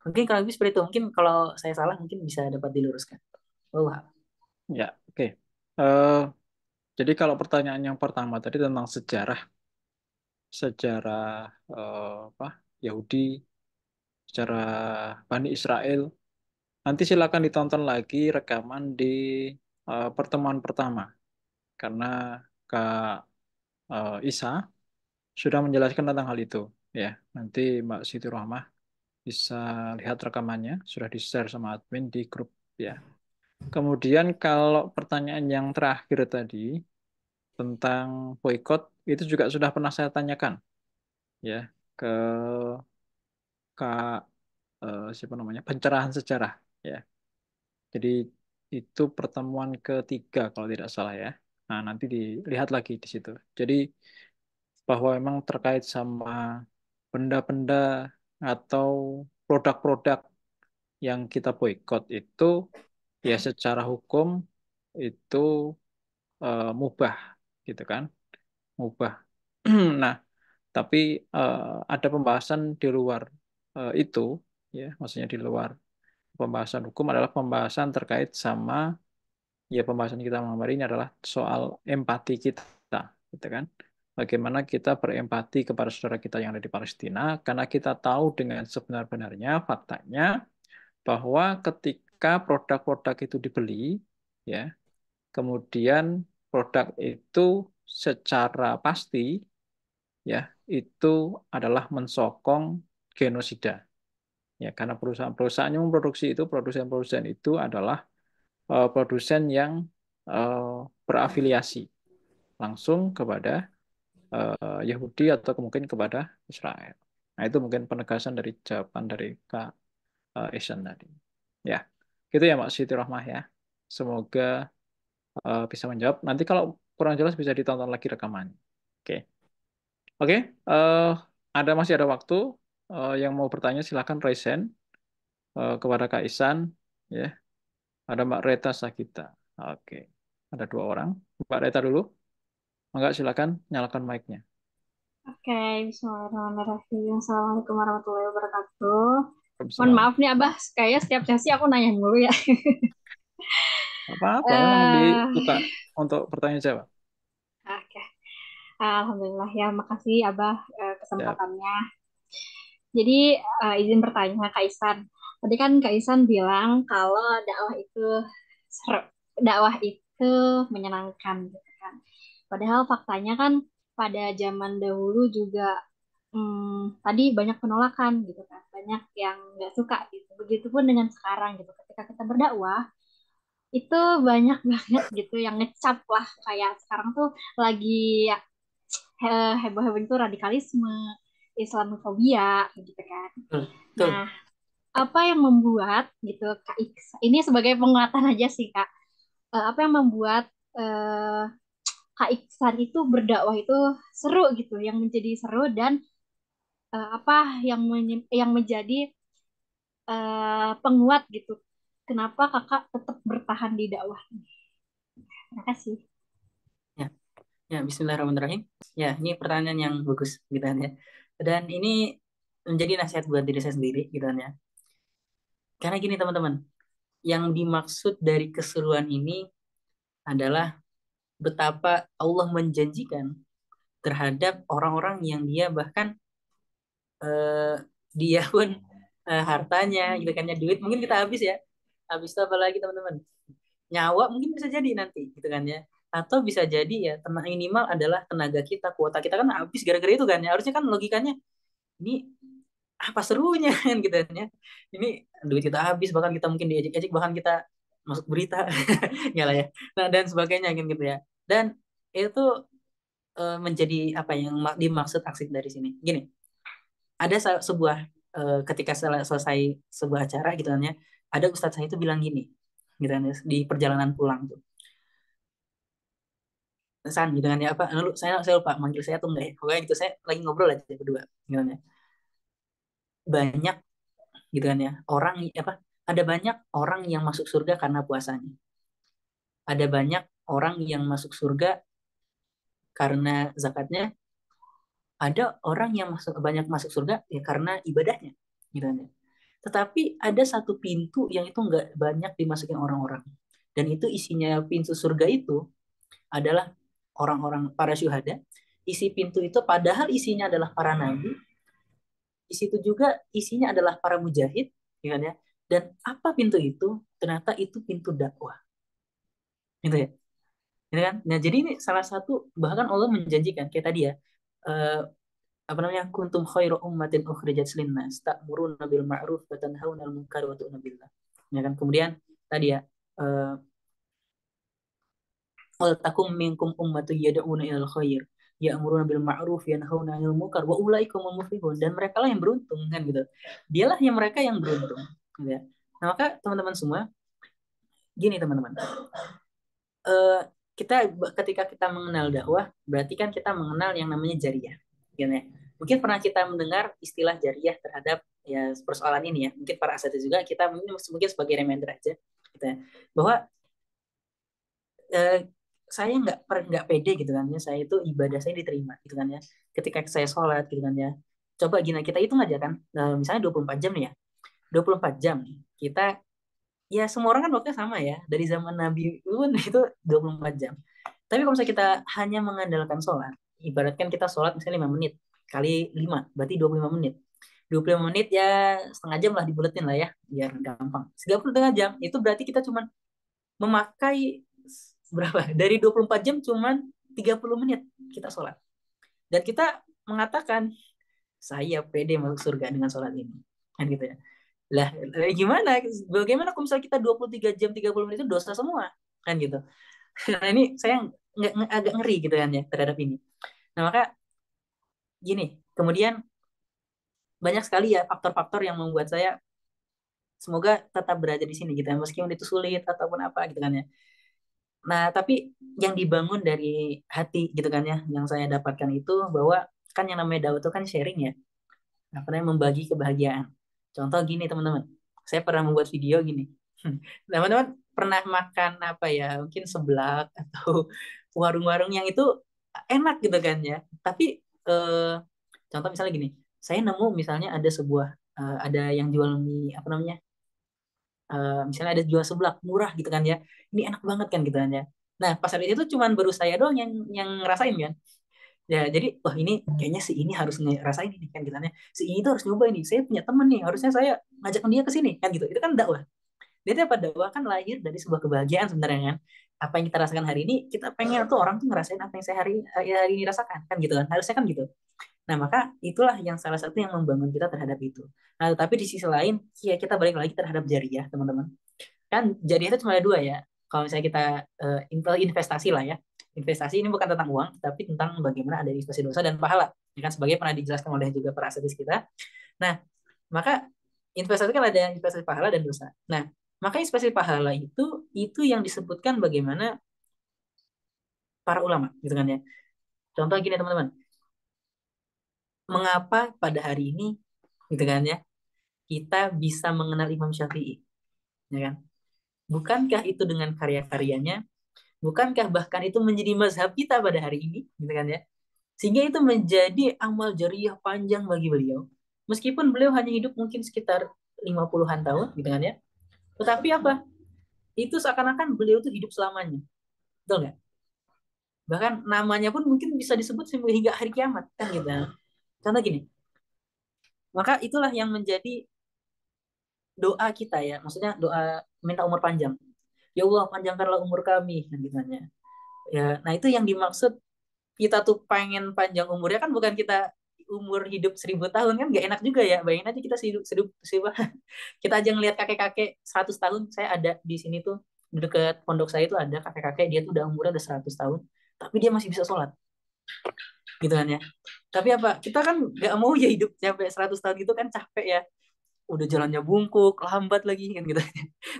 Mungkin kalau lebih seperti itu. Mungkin kalau saya salah mungkin bisa dapat diluruskan. Oh, Ya, oke. Eh, jadi kalau pertanyaan yang pertama tadi tentang sejarah, sejarah apa Yahudi, sejarah Bani Israel, nanti silakan ditonton lagi rekaman di pertemuan pertama, karena Kak Isa sudah menjelaskan tentang hal itu. Ya, nanti Mbak Siti Rohmah bisa lihat rekamannya, sudah di-share sama admin di grup ya. Kemudian kalau pertanyaan yang terakhir tadi tentang boykot itu juga sudah pernah saya tanyakan ya ke Kak siapa namanya pencerahan sejarah ya. Jadi itu pertemuan ketiga kalau tidak salah ya. Nah, nanti dilihat lagi di situ. Jadi bahwa memang terkait sama benda-benda atau produk-produk yang kita boikot itu ya secara hukum itu mubah gitu kan, mubah. Nah, tapi eh, ada pembahasan di luar itu ya, maksudnya di luar pembahasan hukum adalah pembahasan terkait sama ya pembahasan kita malam hari ini adalah soal empati kita, gitu kan? Bagaimana kita berempati kepada saudara kita yang ada di Palestina, karena kita tahu dengan sebenar-benarnya faktanya bahwa ketika produk-produk itu dibeli, ya, kemudian produk itu secara pasti, ya, itu adalah mensokong genosida, ya, karena perusahaan-perusahaan yang memproduksi itu, produsen-produsen itu adalah produsen yang eh, berafiliasi langsung kepada Yahudi atau mungkin kepada Israel. Nah, itu mungkin penegasan dari jawaban dari Kak Ihsan tadi. Ya, gitu ya Mak Siti Rahmah ya. Semoga bisa menjawab. Nanti kalau kurang jelas bisa ditonton lagi rekamannya. Oke, oke. Masih ada waktu. Yang mau bertanya silakan raise hand kepada Kak Ihsan. Ya, ada Mbak Reta Sagita. Oke, ada dua orang. Mbak Reta dulu. Enggak, silakan nyalakan mic-nya. Oke, bismillahirrahmanirrahim. Assalamualaikum warahmatullahi wabarakatuh. Mohon Waalaikumsalam. maaf nih Abah, kayaknya setiap sesi aku nanya dulu ya. Apa-apa, memang eh dibuka untuk pertanyaan jawab. Oke, Alhamdulillah ya, makasih Abah Ya, kesempatannya. Jadi izin bertanya Kak Isan. Tadi kan Kak Isan bilang kalau dakwah itu menyenangkan gitu kan. Padahal faktanya kan pada zaman dahulu juga tadi banyak penolakan gitu kan, banyak yang nggak suka gitu. Begitupun dengan sekarang gitu, ketika kita berdakwah itu banyak banget gitu yang ngecap lah, kayak sekarang tuh lagi heboh-heboh itu radikalisme, Islamofobia gitu kan. betul, betul. Nah, apa yang membuat gitu Kak Iksan, ini sebagai penguatan aja sih Kak, apa yang membuat eh, Kak Iksan itu berdakwah itu seru gitu, yang menjadi seru dan apa yang menjadi penguat gitu. Kenapa kakak tetap bertahan di dakwah? Terima kasih. Ya, ya, Bismillahirrahmanirrahim. Ya, ini pertanyaan yang bagus gitu kan ya. Dan ini menjadi nasihat buat diri saya sendiri gitu kan ya. Karena gini teman-teman, yang dimaksud dari keseruan ini adalah betapa Allah menjanjikan terhadap orang-orang yang dia bahkan eh, dia pun hartanya gitu kan ya, duit mungkin kita habis ya. Habis itu apa lagi teman-teman? Nyawa mungkin bisa jadi nanti gitu kan ya. Atau bisa jadi ya minimal adalah tenaga kita, kuota kita kan habis gara-gara itu kan ya. Harusnya kan logikanya ini apa serunya kan gitu kan ya. Ini duit kita habis, bahkan kita mungkin diejek-ejek, bahkan kita masuk berita ya lah ya. Nah, dan sebagainya kan gitu ya. Dan itu menjadi apa yang dimaksud aksi dari sini. Gini, ada sebuah ketika selesai sebuah acara gitu kan ya, ada ustadz saya itu bilang gini gitu kan ya, di perjalanan pulang tuh, San gitu kan ya, apa lalu saya lupa manggil saya tuh enggak ya, pokoknya gitu saya lagi ngobrol aja berdua gitu kan ya, banyak gitu kan ya orang apa, ada banyak orang yang masuk surga karena puasanya, ada banyak orang yang masuk surga karena zakatnya, ada orang yang banyak masuk surga ya karena ibadahnya, gitu kan ya. Tetapi ada satu pintu yang itu nggak banyak dimasukin orang-orang, dan itu isinya pintu surga itu adalah orang-orang para syuhada. Isi pintu itu padahal isinya adalah para nabi, di situ juga isinya adalah para mujahid, ya kan ya. Dan apa pintu itu? Ternyata itu pintu dakwah, gitu ya. Gitu kan? Nah, jadi ini salah satu, bahkan Allah menjanjikan kayak tadi ya, eh, apa namanya, kuntum khairu ummatin ukhrijat linnas ta'muruna bil ma'ruf wa tanhauna 'anil munkar wa tu'minuna billah. Ya kan? Kemudian tadi ya, wal takum minkum ummatun yad'una ilal khair ya'muruna bil ma'ruf yanhauna 'anil munkar wa ulaika humul muflihun, dan mereka lah yang beruntung, kan gitu. Dialah yang mereka yang beruntung, gitu ya. Nah, maka teman-teman semua, gini teman-teman, eh, kita ketika kita mengenal dakwah, berarti kan kita mengenal yang namanya jariyah, gitu ya. Mungkin pernah kita mendengar istilah jariyah terhadap ya persoalan ini ya. Mungkin para asatidz juga, kita mungkin sebagai reminder aja, gitu ya, bahwa eh, saya nggak pede gitu kan ya, saya itu ibadah saya diterima gitu kan ya, ketika saya sholat gitu kan ya. Coba gini, kita hitung aja kan, misalnya 24 jam nih ya, 24 jam nih kita, ya semua orang kan waktunya sama ya, dari zaman Nabi pun itu 24 jam. Tapi kalau misalnya kita hanya mengandalkan sholat, ibaratkan kita sholat misalnya 5 menit kali 5 berarti 25 menit. 25 menit ya setengah jam lah, dibuletin lah ya biar gampang, 30 jam itu berarti kita cuma memakai berapa, dari 24 jam cuman 30 menit kita sholat, dan kita mengatakan saya pede masuk surga dengan sholat ini, kan gitu ya. Lah, gimana, bagaimana kalau misalnya kita 23 jam 30 menit itu dosa semua, kan gitu. Nah, ini saya agak ngeri gitu kan ya terhadap ini. Nah, maka gini, kemudian banyak sekali ya faktor-faktor yang membuat saya semoga tetap berada di sini gitu ya, meskipun itu sulit ataupun apa gitu kan ya. Nah, tapi yang dibangun dari hati gitu kan ya, yang saya dapatkan itu bahwa kan yang namanya dakwah itu kan sharing ya, apa namanya, membagi kebahagiaan. Contoh gini teman-teman, saya pernah membuat video gini. Teman-teman pernah makan apa ya, mungkin seblak atau warung-warung yang itu enak gitu kan ya. Tapi contoh misalnya gini, saya nemu misalnya ada sebuah ada yang jual mie apa namanya, misalnya ada jual seblak murah gitu kan ya, ini enak banget kan gitu kan ya. Nah, pas saat itu cuman baru saya doang yang ngerasain kan ya. Jadi wah, ini kayaknya si ini harus ngerasain ini kan gitu kan ya, si ini tuh harus nyoba ini, saya punya temen nih, harusnya saya ngajak dia ke sini kan gitu. Itu kan dakwah. Jadi apa, dakwah kan lahir dari sebuah kebahagiaan sebenarnya kan. Apa yang kita rasakan hari ini, kita pengen tuh orang tuh ngerasain apa yang saya hari ini rasakan kan gitu kan, harusnya kan gitu. Nah, maka itulah yang salah satu yang membangun kita terhadap itu. Nah, tetapi di sisi lain, ya kita balik lagi terhadap jariyah, teman-teman. Kan jariyah itu cuma ada dua ya. Kalau misalnya kita investasi lah ya. Investasi ini bukan tentang uang, tapi tentang bagaimana ada investasi dosa dan pahala. Ya kan, sebagai pernah dijelaskan oleh juga para asatidz kita. Nah, maka investasi kan ada investasi pahala dan dosa. Nah, maka investasi pahala itu yang disebutkan bagaimana para ulama, gitu kan ya. Contoh gini teman-teman, mengapa pada hari ini, gitu kan ya, kita bisa mengenal Imam Syafi'i, ya kan? Bukankah itu dengan karya-karyanya? Bukankah bahkan itu menjadi mazhab kita pada hari ini, gitu kan ya? Sehingga itu menjadi amal jariyah panjang bagi beliau. Meskipun beliau hanya hidup mungkin sekitar 50-an tahun, gitu kan ya. Tetapi apa? Itu seakan-akan beliau itu hidup selamanya. Betul nggak? Bahkan namanya pun mungkin bisa disebut hingga hari kiamat, kan gitu. Contoh gini, maka itulah yang menjadi doa kita ya, maksudnya doa minta umur panjang. Ya Allah, panjangkanlah umur kami, kan gitu ya. Ya, nah itu yang dimaksud, kita tuh pengen panjang umurnya kan, bukan kita umur hidup 1000 tahun kan, nggak enak juga ya. Bayangin aja kita hidup kita aja ngelihat kakek-kakek 100 tahun. Saya ada di sini tuh, di dekat pondok saya itu ada kakek-kakek, dia tuh udah umurnya udah 100 tahun, tapi dia masih bisa sholat, gitu kan ya. Tapi apa, kita kan nggak mau ya hidup sampai 100 tahun gitu kan, capek ya, udah jalannya bungkuk, lambat lagi kan gitu.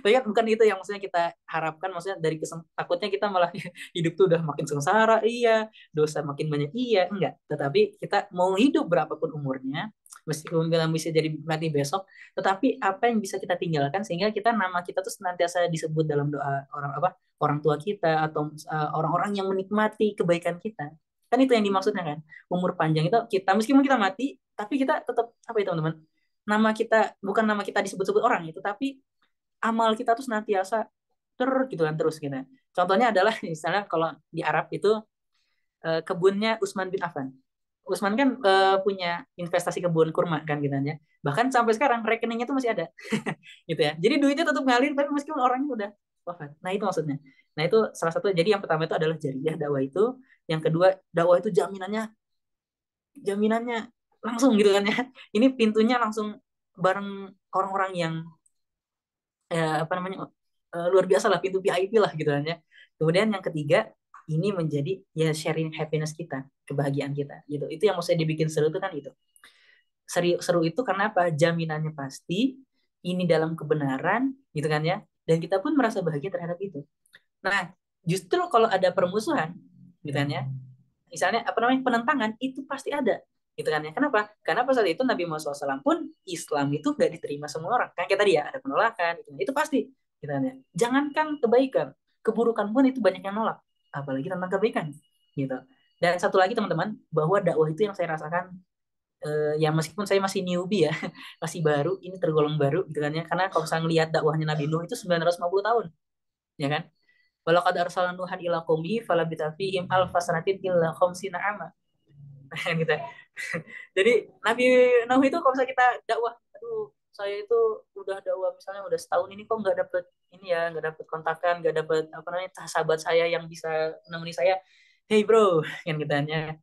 Tapi kan bukan itu yang maksudnya kita harapkan, maksudnya dari takutnya kita malah hidup tuh udah makin sengsara, iya, dosa makin banyak, iya, enggak. Tetapi kita mau hidup berapapun umurnya, meskipun kita bisa jadi mati besok, tetapi apa yang bisa kita tinggalkan sehingga kita, nama kita tuh senantiasa disebut dalam doa orang apa, orang tua kita atau orang-orang yang menikmati kebaikan kita. Kan itu yang dimaksudnya kan. Umur panjang itu kita meskipun kita mati, tapi kita tetap apa ya teman-teman? Nama kita bukan nama kita disebut-sebut orang itu, tapi amal kita tuh senantiasa gitu kan terus gitu. Contohnya adalah misalnya kalau di Arab itu kebunnya Utsman bin Affan. Utsman kan punya investasi kebun kurma kan gitu ya. Bahkan sampai sekarang rekeningnya tuh masih ada. Gitu ya. Jadi duitnya tetap ngalir tapi meskipun orangnya udah wafat. Nah, itu maksudnya. Nah, itu salah satu. Jadi yang pertama itu adalah jariyah dakwah itu, yang kedua dakwah itu jaminannya langsung gitu kan ya. Ini pintunya langsung bareng orang-orang yang apa namanya luar biasa lah, pintu VIP lah gitu kan ya. Kemudian yang ketiga ini menjadi ya sharing happiness kita, kebahagiaan kita gitu. Itu yang maksudnya dibikin seru itu kan itu. Seru itu karena apa? Jaminannya pasti, ini dalam kebenaran gitu kan ya. Dan kita pun merasa bahagia terhadap itu. Nah, justru kalau ada permusuhan gitu kan ya. Misalnya apa namanya penentangan itu pasti ada gitu kan ya. Kenapa? Karena pada saat itu Nabi Muhammad SAW pun Islam itu gak diterima semua orang. Kan kayak tadi ya ada penolakan gitu. Itu pasti gitu kan ya. Jangankan kebaikan, keburukan pun itu banyak yang nolak. Apalagi tentang kebaikan gitu. Dan satu lagi teman-teman, bahwa dakwah itu yang saya rasakan ya meskipun saya masih newbie ya, masih baru, ini tergolong baru gitu kan ya. Karena kalau saya ngelihat dakwahnya Nabi Nuh itu 950 tahun, ya kan? Walau qad arsalna Nuhan ila qaumi falabitha fihim alfa sanatin illa khamsina ama. Gitu. Jadi Nabi Nuh itu kalau misalnya kita dakwah, aduh saya itu udah dakwah misalnya udah setahun ini kok nggak dapet ini ya, nggak dapet kontakan, nggak dapet apa namanya sahabat saya yang bisa menemani saya. Hey bro, kan gitu ya.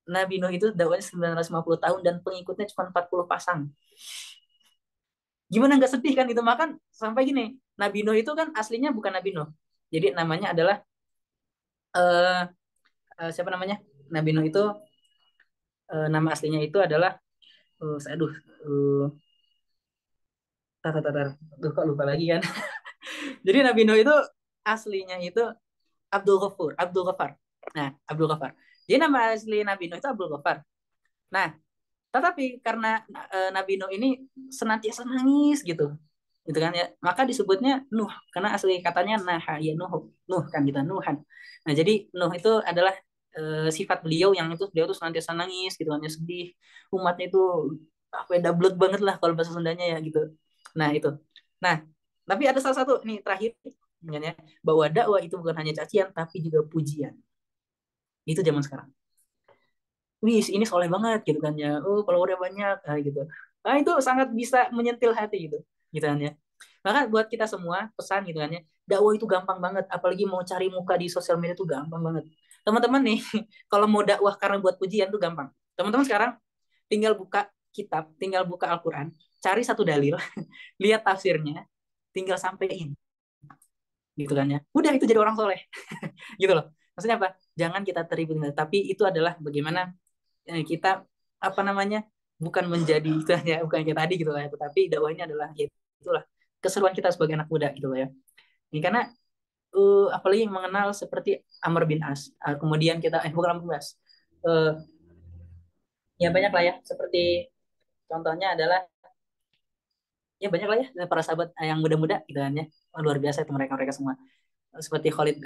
Nabi Nuh itu dakwahnya 950 tahun dan pengikutnya cuma 40 pasang. Gimana nggak sedih kan itu, makan sampai gini. Nabi Nuh itu kan aslinya bukan Nabi Nuh. Jadi namanya adalah uh, siapa namanya? Nabi Nuh itu nama aslinya itu adalah aduh kok lupa lagi kan. Jadi Nabi Nuh itu aslinya itu Abdul Ghaffar. Nah, Abdul Ghaffar. Jadi nama asli Nabi Nuh itu Abdul Ghaffar. Nah, tetapi karena Nabi Nuh ini senantiasa nangis gitu, gitu kan ya, maka disebutnya Nuh karena asli katanya Naha ya Nuh kan gitu Nuhan. Nah jadi Nuh itu adalah sifat beliau yang itu beliau tuh senantiasa nangis gitu kan ya, sedih, umatnya itu apa ya, dablek banget lah kalau bahasa Sundanya ya gitu. Nah itu. Nah tapi ada salah satu nih terakhir ya, bahwa dakwah itu bukan hanya cacian tapi juga pujian. Itu zaman sekarang. Wih ini soleh banget gitu kan ya, oh followernya banyak gitu. Nah itu sangat bisa menyentil hati gitu kan ya. Maka buat kita semua pesan gitu kan ya, dakwah itu gampang banget, apalagi mau cari muka di sosial media itu gampang banget teman-teman nih. Kalau mau dakwah karena buat pujian tuh gampang teman-teman. Sekarang tinggal buka kitab, tinggal buka Al-Quran, cari satu dalil lihat tafsirnya, tinggal sampein gitu kan ya, udah itu jadi orang soleh. Gitu loh, maksudnya apa, jangan kita teribut, tapi itu adalah bagaimana kita apa namanya bukan menjadi itu ya, bukan kayak tadi gitu lah ya, tetapi dakwahnya adalah ya itulah keseruan kita sebagai anak muda gitu loh ya. Ini karena apalagi mengenal seperti Amr bin As, kemudian kita bukan Amr bin As, uh, ya banyak lah ya, seperti contohnya adalah ya banyak lah ya para sahabat yang muda-muda gitu kan ya. Luar biasa itu mereka mereka semua, seperti Khalid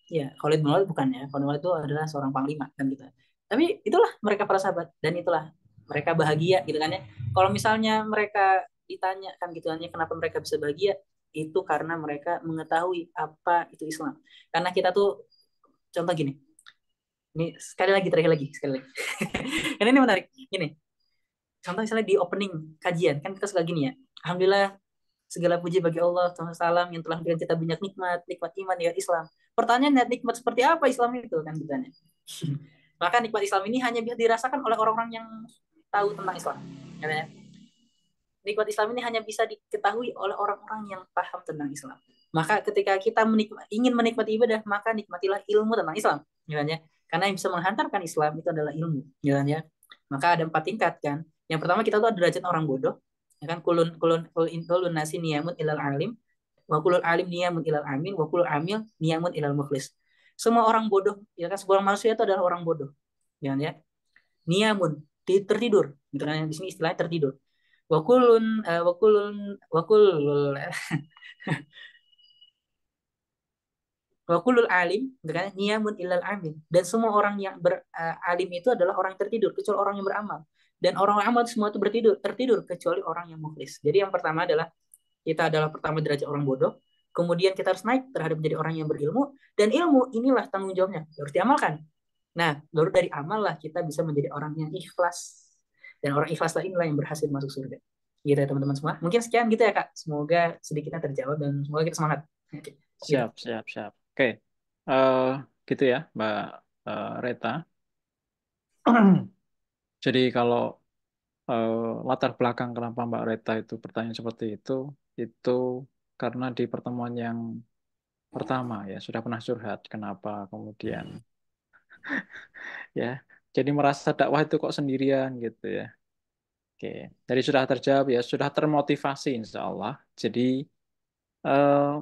ya Khalid bin Walid bukan ya, Khalid bin Walid itu adalah seorang panglima kan gitu. Tapi itulah mereka para sahabat dan itulah mereka bahagia gitu kan ya. Kalau misalnya mereka ditanya kan gitu kan ya, kenapa mereka bisa bahagia, itu karena mereka mengetahui apa itu Islam. Karena kita tuh contoh gini, ini sekali lagi terakhir lagi sekali lagi. Ini menarik gini, contoh misalnya di opening kajian kan kita suka gini ya, alhamdulillah segala puji bagi Allah Tuhan salam yang telah memberikan kita banyak nikmat, nikmat iman, nikmat Islam. Pertanyaannya, nikmat seperti apa Islam itu kan ditanya. Maka nikmat Islam ini hanya bisa dirasakan oleh orang-orang yang tahu tentang Islam. Katanya, nikmat Islam ini hanya bisa diketahui oleh orang-orang yang paham tentang Islam. Maka ketika kita ingin menikmati ibadah, maka nikmatilah ilmu tentang Islam. Katanya, karena yang bisa menghantarkan Islam itu adalah ilmu. Katanya, maka ada 4 tingkat kan. Yang pertama kita tuh ada derajat orang bodoh. Ya kan, kulun nasi niyamun ilal alim, wa kulul alim niyamun ilal amin, wa kulul amil niyamun ilal mukhlis. Semua orang bodoh, ya kan, sebuah manusia itu adalah orang bodoh. Ya, kan, ya. Niyamun, tertidur, gitu kan, di sini istilahnya tertidur. Wa kulun wa kulun wa kulul Wa kullul alim, gitu kan, niyamun illal amin. Dan semua orang yang alim itu adalah orang yang tertidur, kecuali orang yang beramal. Dan orang amal semua itu tertidur kecuali orang yang mukhlis. Jadi yang pertama adalah kita adalah pertama derajat orang bodoh. Kemudian kita harus naik terhadap menjadi orang yang berilmu. Dan ilmu inilah tanggung jawabnya, harus diamalkan. Nah, baru dari amal lah kita bisa menjadi orang yang ikhlas. Dan orang ikhlas lah inilah yang berhasil masuk surga. Gitu ya teman-teman semua. Mungkin sekian gitu ya Kak. Semoga sedikitnya terjawab dan semoga kita semangat. Oke, gitu. Siap. Oke. Eh, gitu ya, Mbak Reta. Jadi kalau latar belakang kenapa Mbak Reta itu pertanyaan seperti itu karena di pertemuan yang pertama ya sudah pernah curhat kenapa kemudian ya jadi merasa dakwah itu kok sendirian gitu ya. Oke, jadi sudah terjawab ya, sudah termotivasi insya Allah. Jadi eh,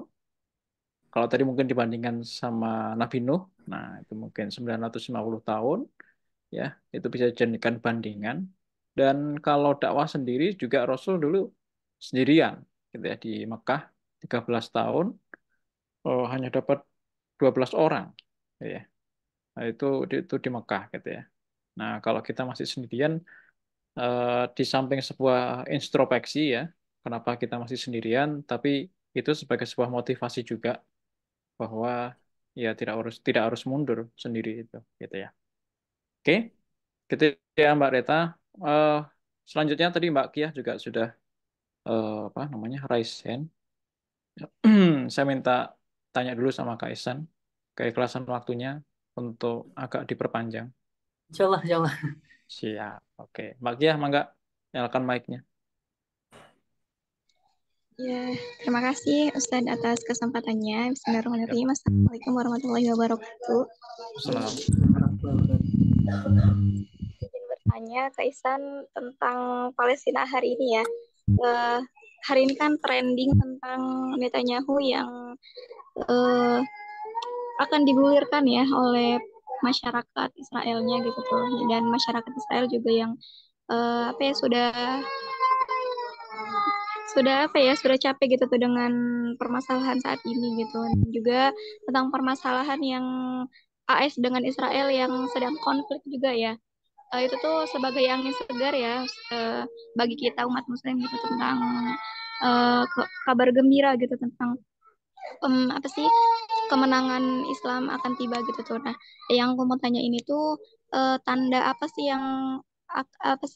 kalau tadi mungkin dibandingkan sama Nabi Nuh, nah itu mungkin 950 tahun ya, itu bisa dijadikan bandingan. Dan kalau dakwah sendiri juga Rasul dulu sendirian gitu ya di Mekah 13 tahun hanya dapat 12 orang ya. Nah, itu di Mekah gitu ya. Nah, kalau kita masih sendirian di samping sebuah introspeksi ya, kenapa kita masih sendirian, tapi itu sebagai sebuah motivasi juga bahwa ya tidak harus mundur sendiri itu gitu ya. Oke, gitu ya Mbak Reta. Eh, selanjutnya tadi Mbak Kia juga sudah apa namanya raise hand. Saya minta tanya dulu sama Kak Ihsan keikhlasan waktunya untuk agak diperpanjang. Insya Allah. Siap. Oke, Mbak Kia, mangga nyalakan mic-nya. Ya, terima kasih Ustadz atas kesempatannya. Yap. Bismillahirrahmanirrahim. Assalamualaikum warahmatullahi wabarakatuh. Salam. Izin bertanya ke Ihsan tentang Palestina hari ini ya. Hari ini kan trending tentang Netanyahu yang akan digulirkan ya oleh masyarakat Israelnya gitu tuh. Dan masyarakat Israel juga yang apa ya sudah capek gitu tuh dengan permasalahan saat ini gitu. Dan juga tentang permasalahan yang AS dengan Israel yang sedang konflik juga ya. Itu tuh sebagai angin segar ya bagi kita umat muslim gitu tentang kabar gembira gitu tentang apa sih kemenangan Islam akan tiba gitu tuh. Nah, yang aku mau tanya ini tuh tanda apa sih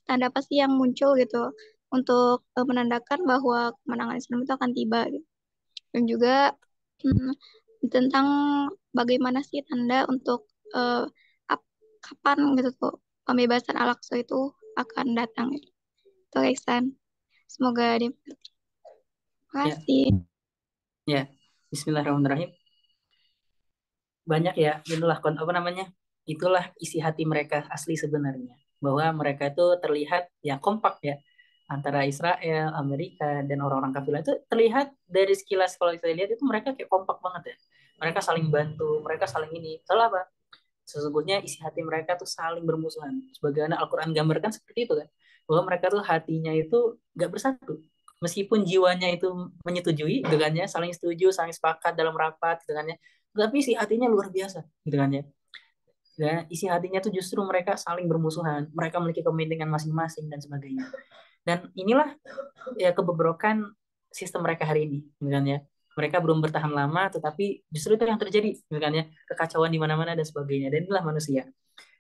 tanda apa sih yang muncul gitu untuk menandakan bahwa kemenangan Islam itu akan tiba gitu. Dan juga mm, tentang bagaimana sih tanda untuk eh, kapan gitu tuh pembebasan Al-Aqsa itu akan datang gitu. Itu Ihsan. Semoga dimengerti. Terima Ya, kasih. ya. Bismillahirrahmanirrahim. Banyak ya, itulah isi hati mereka asli sebenarnya, bahwa mereka itu terlihat ya kompak ya antara Israel, Amerika dan orang-orang kafir itu terlihat dari sekilas. Kalau saya lihat itu mereka kayak kompak banget ya, mereka saling bantu, mereka saling ini. Salah apa? Sesungguhnya isi hati mereka tuh saling bermusuhan, sebagaimana Al-Quran gambarkan seperti itu kan, bahwa mereka tuh hatinya itu nggak bersatu, meskipun jiwanya itu menyetujui gitu kan ya, saling setuju, saling sepakat dalam rapat gitu kan ya, tapi isi hatinya luar biasa gitu kan ya. Dan isi hatinya tuh justru mereka saling bermusuhan, mereka memiliki kepentingan masing-masing dan sebagainya. Dan inilah ya kebobrokan sistem mereka hari ini gitu kan ya. Mereka belum bertahan lama, tetapi justru itu yang terjadi gitu kan ya, kekacauan di mana-mana dan sebagainya. Dan inilah manusia.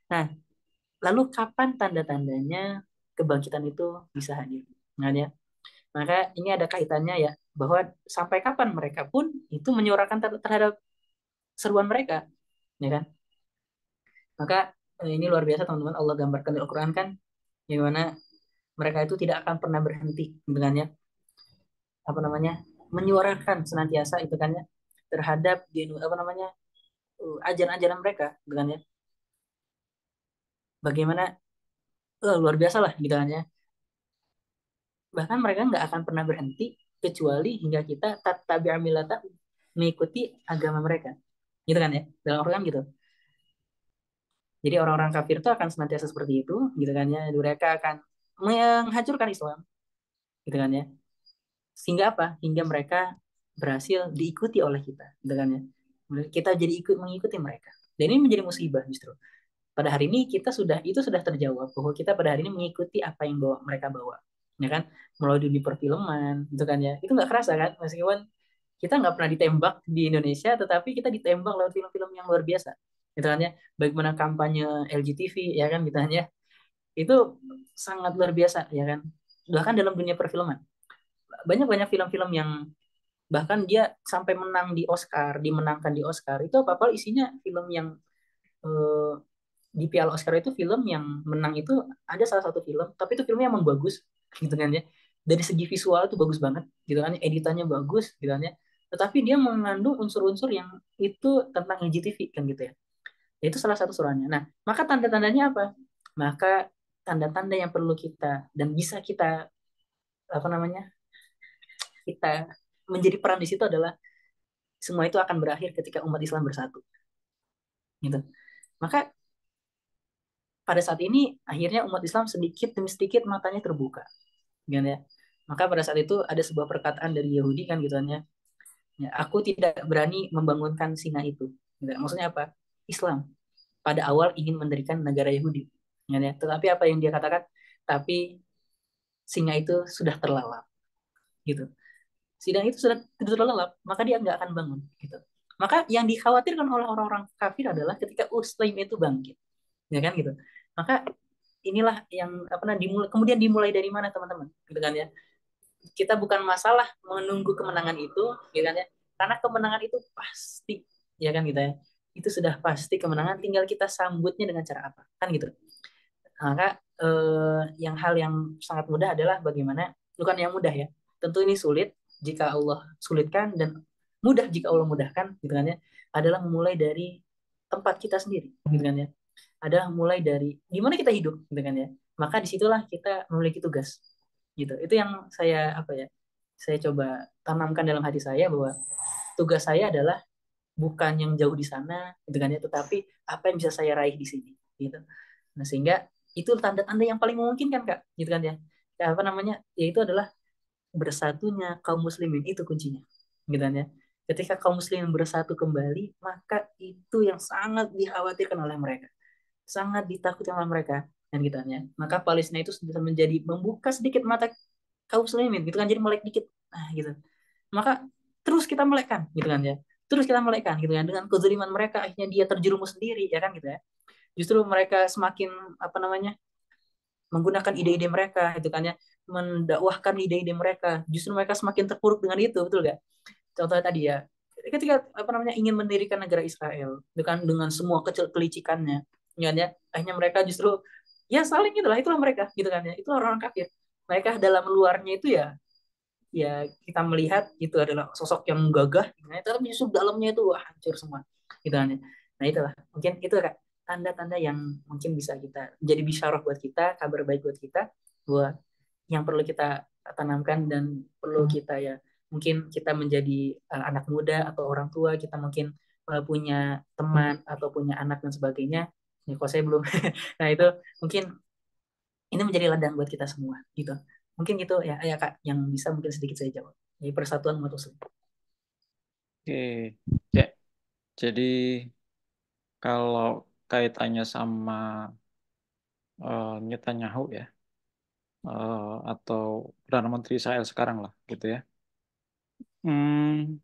Nah, lalu kapan tanda-tandanya kebangkitan itu bisa hadir? Nah, ya. Maka ini ada kaitannya ya, bahwa sampai kapan mereka pun itu menyuarakan terhadap seruan mereka, ya kan? Maka ini luar biasa teman-teman, Allah gambarkan di Al-Quran kan, gimana mereka itu tidak akan pernah berhenti dengannya, apa namanya, menyuarakan senantiasa itu kan ya, terhadap apa namanya, ajaran-ajaran mereka dengannya, bagaimana luar biasa lah gitu kan ya. Bahkan mereka nggak akan pernah berhenti kecuali hingga kita tattabi'a millata, mengikuti agama mereka gitu kan ya, dalam Al-Quran gitu. Jadi orang-orang kafir itu akan senantiasa seperti itu gitu kan ya, mereka akan menghancurkan Islam gitu kan ya, sehingga apa, hingga mereka berhasil diikuti oleh kita gitu kan ya. Kita jadi ikut mengikuti mereka. Dan ini menjadi musibah justru. Pada hari ini itu sudah terjawab bahwa kita pada hari ini mengikuti apa yang mereka bawa, ya kan? Mulai di perfilman, itu kan ya. Itu nggak kerasa kan, meskipun kita nggak pernah ditembak di Indonesia, tetapi kita ditembak lewat film-film yang luar biasa, gitu kan ya. Bagaimana kampanye LGTV, ya kan, gitu kan ya. Itu sangat luar biasa, ya kan. Bahkan dalam dunia perfilman, banyak-banyak film-film yang bahkan dia sampai menang di Oscar, dimenangkan di Oscar. Itu apa-apa isinya film yang eh, di Piala Oscar itu film yang menang itu ada salah satu film, tapi itu filmnya emang bagus, gitu kan ya. Dari segi visual itu bagus banget, gitu kan ya. Editannya bagus, gitu kan ya. Tetapi dia mengandung unsur-unsur yang itu tentang LGTV kan gitu ya. Ya, itu salah satu surannya. Nah, maka tanda-tandanya apa? Maka tanda-tanda yang perlu kita dan bisa kita apa namanya? Kita menjadi peran di situ adalah semua itu akan berakhir ketika umat Islam bersatu, gitu. Maka pada saat ini akhirnya umat Islam sedikit demi sedikit matanya terbuka, kan ya. Maka pada saat itu ada sebuah perkataan dari Yahudi kan gitu kan ya. Ya, aku tidak berani membangunkan singa itu. Gitu. Maksudnya apa? Islam pada awal ingin mendirikan negara Yahudi, kan ya. Tetapi apa yang dia katakan? Tapi singa itu sudah terlalap, gitu. Sidang itu sudah tidur terlelap, maka dia nggak akan bangun, gitu. Maka yang dikhawatirkan oleh orang-orang kafir adalah ketika Muslim itu bangkit, ya kan gitu. Maka inilah yang apa namanya kemudian dimulai dari mana teman-teman, gitu kan ya. Kita bukan masalah menunggu kemenangan itu, gitu kan ya. Karena kemenangan itu pasti, ya kan gitu ya. Itu sudah pasti kemenangan, tinggal kita sambutnya dengan cara apa, kan gitu. Maka hal yang sangat mudah adalah bagaimana, bukan yang mudah ya. Tentu ini sulit jika Allah sulitkan dan mudah jika Allah mudahkan, gitu kan ya. Adalah memulai dari tempat kita sendiri, gitu kan ya. Adalah mulai dari gimana kita hidup, gitu kan ya. Maka disitulah kita memiliki tugas, gitu. Itu yang saya apa ya? Saya coba tanamkan dalam hati saya bahwa tugas saya adalah bukan yang jauh di sana, gitu kan ya, tetapi apa yang bisa saya raih di sini, gitu. Nah, sehingga itu tanda-tanda yang paling memungkinkan, Kak, gitu kan ya. Ya, apa namanya? Yaitu adalah bersatunya kaum muslimin itu kuncinya. Gitu kan ya. Ketika kaum muslimin bersatu kembali, maka itu yang sangat dikhawatirkan oleh mereka. Sangat ditakutkan oleh mereka, dan gitu kan ya. Maka Palestina itu sudah menjadi membuka sedikit mata kaum muslimin, gitu kan, jadi melek dikit. Nah, gitu. Maka terus kita melekkan, gitu kan ya. Terus kita melekkan, gitu kan, dengan kezaliman mereka akhirnya dia terjerumus sendiri, ya kan gitu ya. Justru mereka semakin apa namanya? Menggunakan ide-ide mereka, itu kan ya, mendakwahkan ide-ide mereka, justru mereka semakin terpuruk dengan itu, betul gak? Contohnya tadi ya, ketika apa namanya ingin mendirikan negara Israel, itu kan dengan semua kecil kelicikannya, ya, akhirnya mereka justru ya saling itulah mereka, gitu kan ya, itu orang kafir. Mereka dalam luarnya itu ya, ya kita melihat itu adalah sosok yang gagah, gitu kan, tapi justru dalamnya itu wah, hancur semua, gitu kan ya. Nah itulah, mungkin itu Kak, tanda-tanda yang mungkin bisa kita jadi bisyarah buat kita, kabar baik buat kita, bahwa yang perlu kita tanamkan dan perlu kita ya, mungkin kita menjadi anak muda atau orang tua, kita mungkin punya teman atau punya anak dan sebagainya. Ya, kalau saya belum. Nah itu mungkin ini menjadi ladang buat kita semua, gitu. Mungkin gitu ya, ya Kak, yang bisa mungkin sedikit saya jawab. Jadi persatuan umat muslim. Oke, Cek. Jadi kalau kaitannya sama Netanyahu ya, atau Perdana Menteri Israel sekarang lah, gitu ya. Hmm,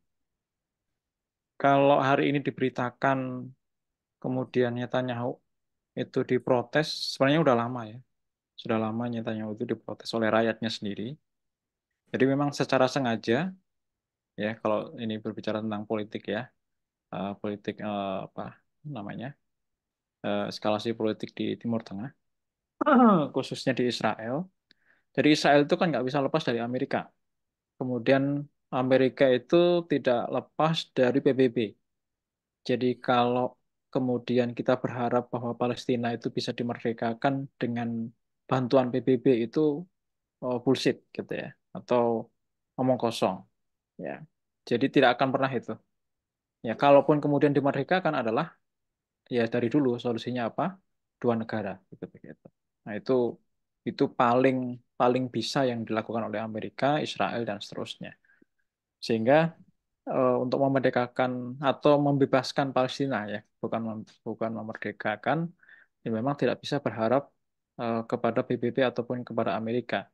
kalau hari ini diberitakan kemudian Netanyahu itu diprotes, sebenarnya udah lama ya. Sudah lama Netanyahu itu diprotes oleh rakyatnya sendiri. Jadi memang secara sengaja ya, kalau ini berbicara tentang politik ya, politik apa namanya, eskalasi politik di Timur Tengah, khususnya di Israel. Jadi Israel itu kan nggak bisa lepas dari Amerika. Kemudian Amerika itu tidak lepas dari PBB. Jadi kalau kemudian kita berharap bahwa Palestina itu bisa dimerdekakan dengan bantuan PBB itu bullshit gitu ya, atau omong kosong ya. Jadi tidak akan pernah itu. Ya, kalaupun kemudian dimerdekakan adalah ya dari dulu solusinya apa? Dua negara gitu begitu. Nah, itu paling paling bisa yang dilakukan oleh Amerika, Israel dan seterusnya. Sehingga untuk memerdekakan atau membebaskan Palestina ya, bukan memerdekakan, ya memang tidak bisa berharap kepada PBB ataupun kepada Amerika.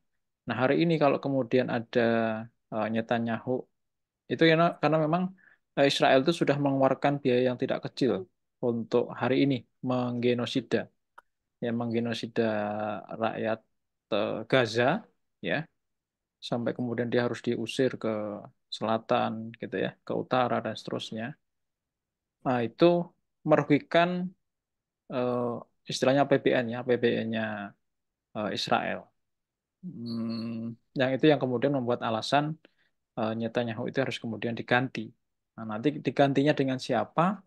Nah, hari ini kalau kemudian ada Netanyahu itu ya, karena memang Israel itu sudah mengeluarkan biaya yang tidak kecil untuk hari ini menggenosida, ya menggenosida rakyat Gaza, ya sampai kemudian dia harus diusir ke selatan, gitu ya, ke utara dan seterusnya. Nah, itu merugikan eh, istilahnya APBN ya, APBN-nya Israel. Yang itu yang kemudian membuat alasan Netanyahu itu harus kemudian diganti. Nah, nanti digantinya dengan siapa,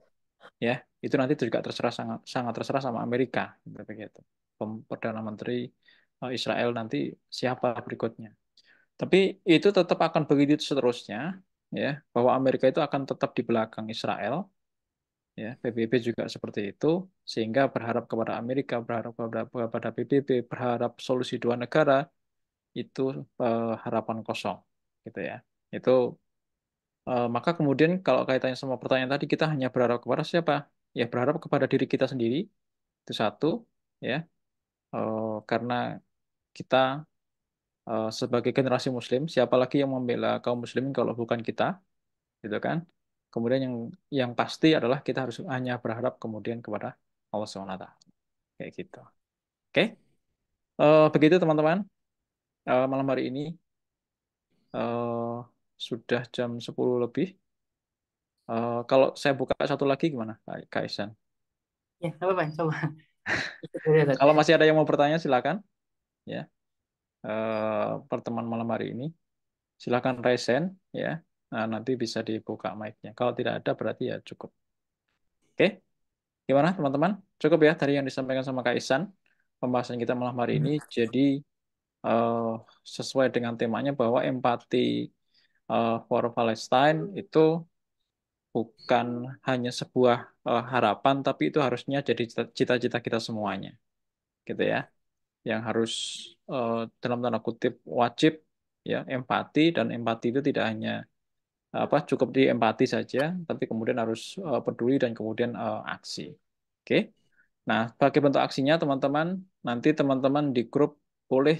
ya itu nanti juga terserah sangat sangat terserah sama Amerika, gitu, begitu. Perdana Menteri Israel nanti siapa berikutnya. Tapi itu tetap akan begitu seterusnya, ya bahwa Amerika itu akan tetap di belakang Israel, ya PBB juga seperti itu, sehingga berharap kepada Amerika, berharap kepada PBB, berharap solusi dua negara itu harapan kosong, gitu ya. Itu maka kemudian kalau kaitannya sama pertanyaan tadi, kita hanya berharap kepada siapa? Ya berharap kepada diri kita sendiri, itu satu, ya. Karena kita sebagai generasi Muslim, siapa lagi yang membela kaum Muslimin kalau bukan kita, gitu kan? Kemudian yang pasti adalah kita harus hanya berharap kemudian kepada Allah SWT, kayak gitu. Oke. Begitu teman-teman. Malam hari ini eh, sudah jam 10 lebih. Kalau saya buka satu lagi gimana, Kak Ihsan? Ya, apa apa, coba. Ikut dulu, Ustaz. Kalau masih ada yang mau bertanya, silakan. Ya, pertemuan malam hari ini, silakan resen. Ya, nah, nanti bisa dibuka mic-nya. Kalau tidak ada, berarti ya cukup. Oke, gimana teman-teman? Cukup ya dari yang disampaikan sama Kak Ihsan. Pembahasan kita malam hari ini. Jadi eh, sesuai dengan temanya bahwa empati for Palestine itu bukan hanya sebuah harapan, tapi itu harusnya jadi cita-cita kita semuanya, gitu ya. Yang harus dalam tanda kutip wajib ya empati, dan empati itu tidak hanya cukup di empati saja, tapi kemudian harus peduli dan kemudian aksi. Oke. Nah, sebagai bentuk aksinya teman-teman, nanti teman-teman di grup boleh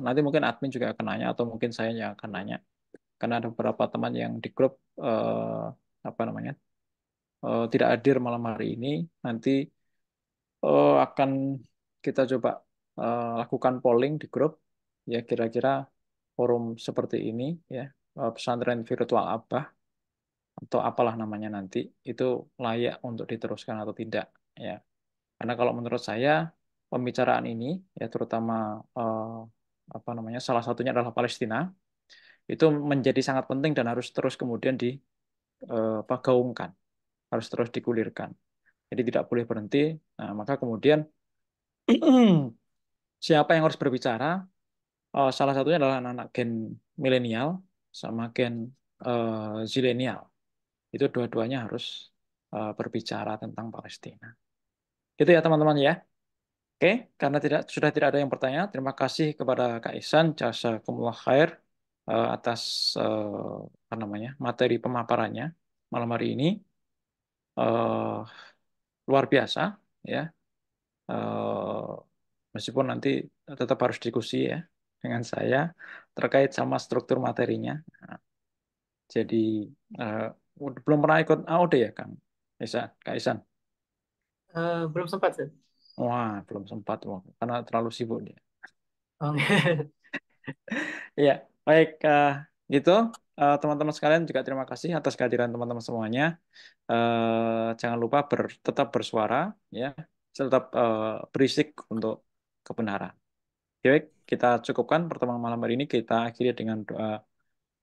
nanti mungkin admin juga akan nanya atau mungkin saya yang akan nanya, karena ada beberapa teman yang di grup apa namanya tidak hadir malam hari ini. Nanti akan kita coba lakukan polling di grup, ya kira-kira forum seperti ini, ya pesantren virtual Abah atau apalah namanya nanti, itu layak untuk diteruskan atau tidak, ya. Karena kalau menurut saya pembicaraan ini, ya terutama eh, apa namanya salah satunya adalah Palestina, itu menjadi sangat penting dan harus terus kemudian gaungkan, harus terus digulirkan. Jadi tidak boleh berhenti. Nah, maka kemudian siapa yang harus berbicara? Salah satunya adalah anak-anak gen milenial sama gen zilenial. Itu dua-duanya harus berbicara tentang Palestina. Gitu ya teman-teman ya. Oke, karena sudah tidak ada yang bertanya, terima kasih kepada Kak Ihsan, jazakumullah khair atas apa namanya materi pemaparannya malam hari ini. Eh, Luar biasa, ya. Eh, Meskipun nanti tetap harus diskusi ya dengan saya terkait sama struktur materinya. Nah, jadi eh, belum pernah ikut AOD ya, Kang Ihsan, Kak Ihsan? Belum sempat, Ustaz. Wah, belum sempat, wah, karena terlalu sibuk dia. Oh, Iya, baik, gitu. Teman-teman sekalian juga terima kasih atas kehadiran teman-teman semuanya. Jangan lupa tetap bersuara, ya, tetap berisik untuk kebenaran. Oke, baik, kita cukupkan pertemuan malam hari ini. Kita akhiri dengan doa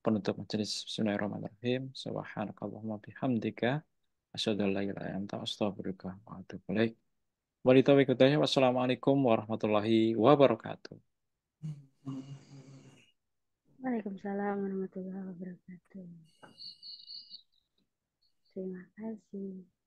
penutup majelis. Bismillahirrahmanirrahim. Subhanakallahumma bihamdika. Asyhadu an la ilaha illa anta astaghfiruka wa atubu ilaik. Wassalamualaikum warahmatullahi wabarakatuh. Waalaikumsalam warahmatullahi wabarakatuh. Terima kasih.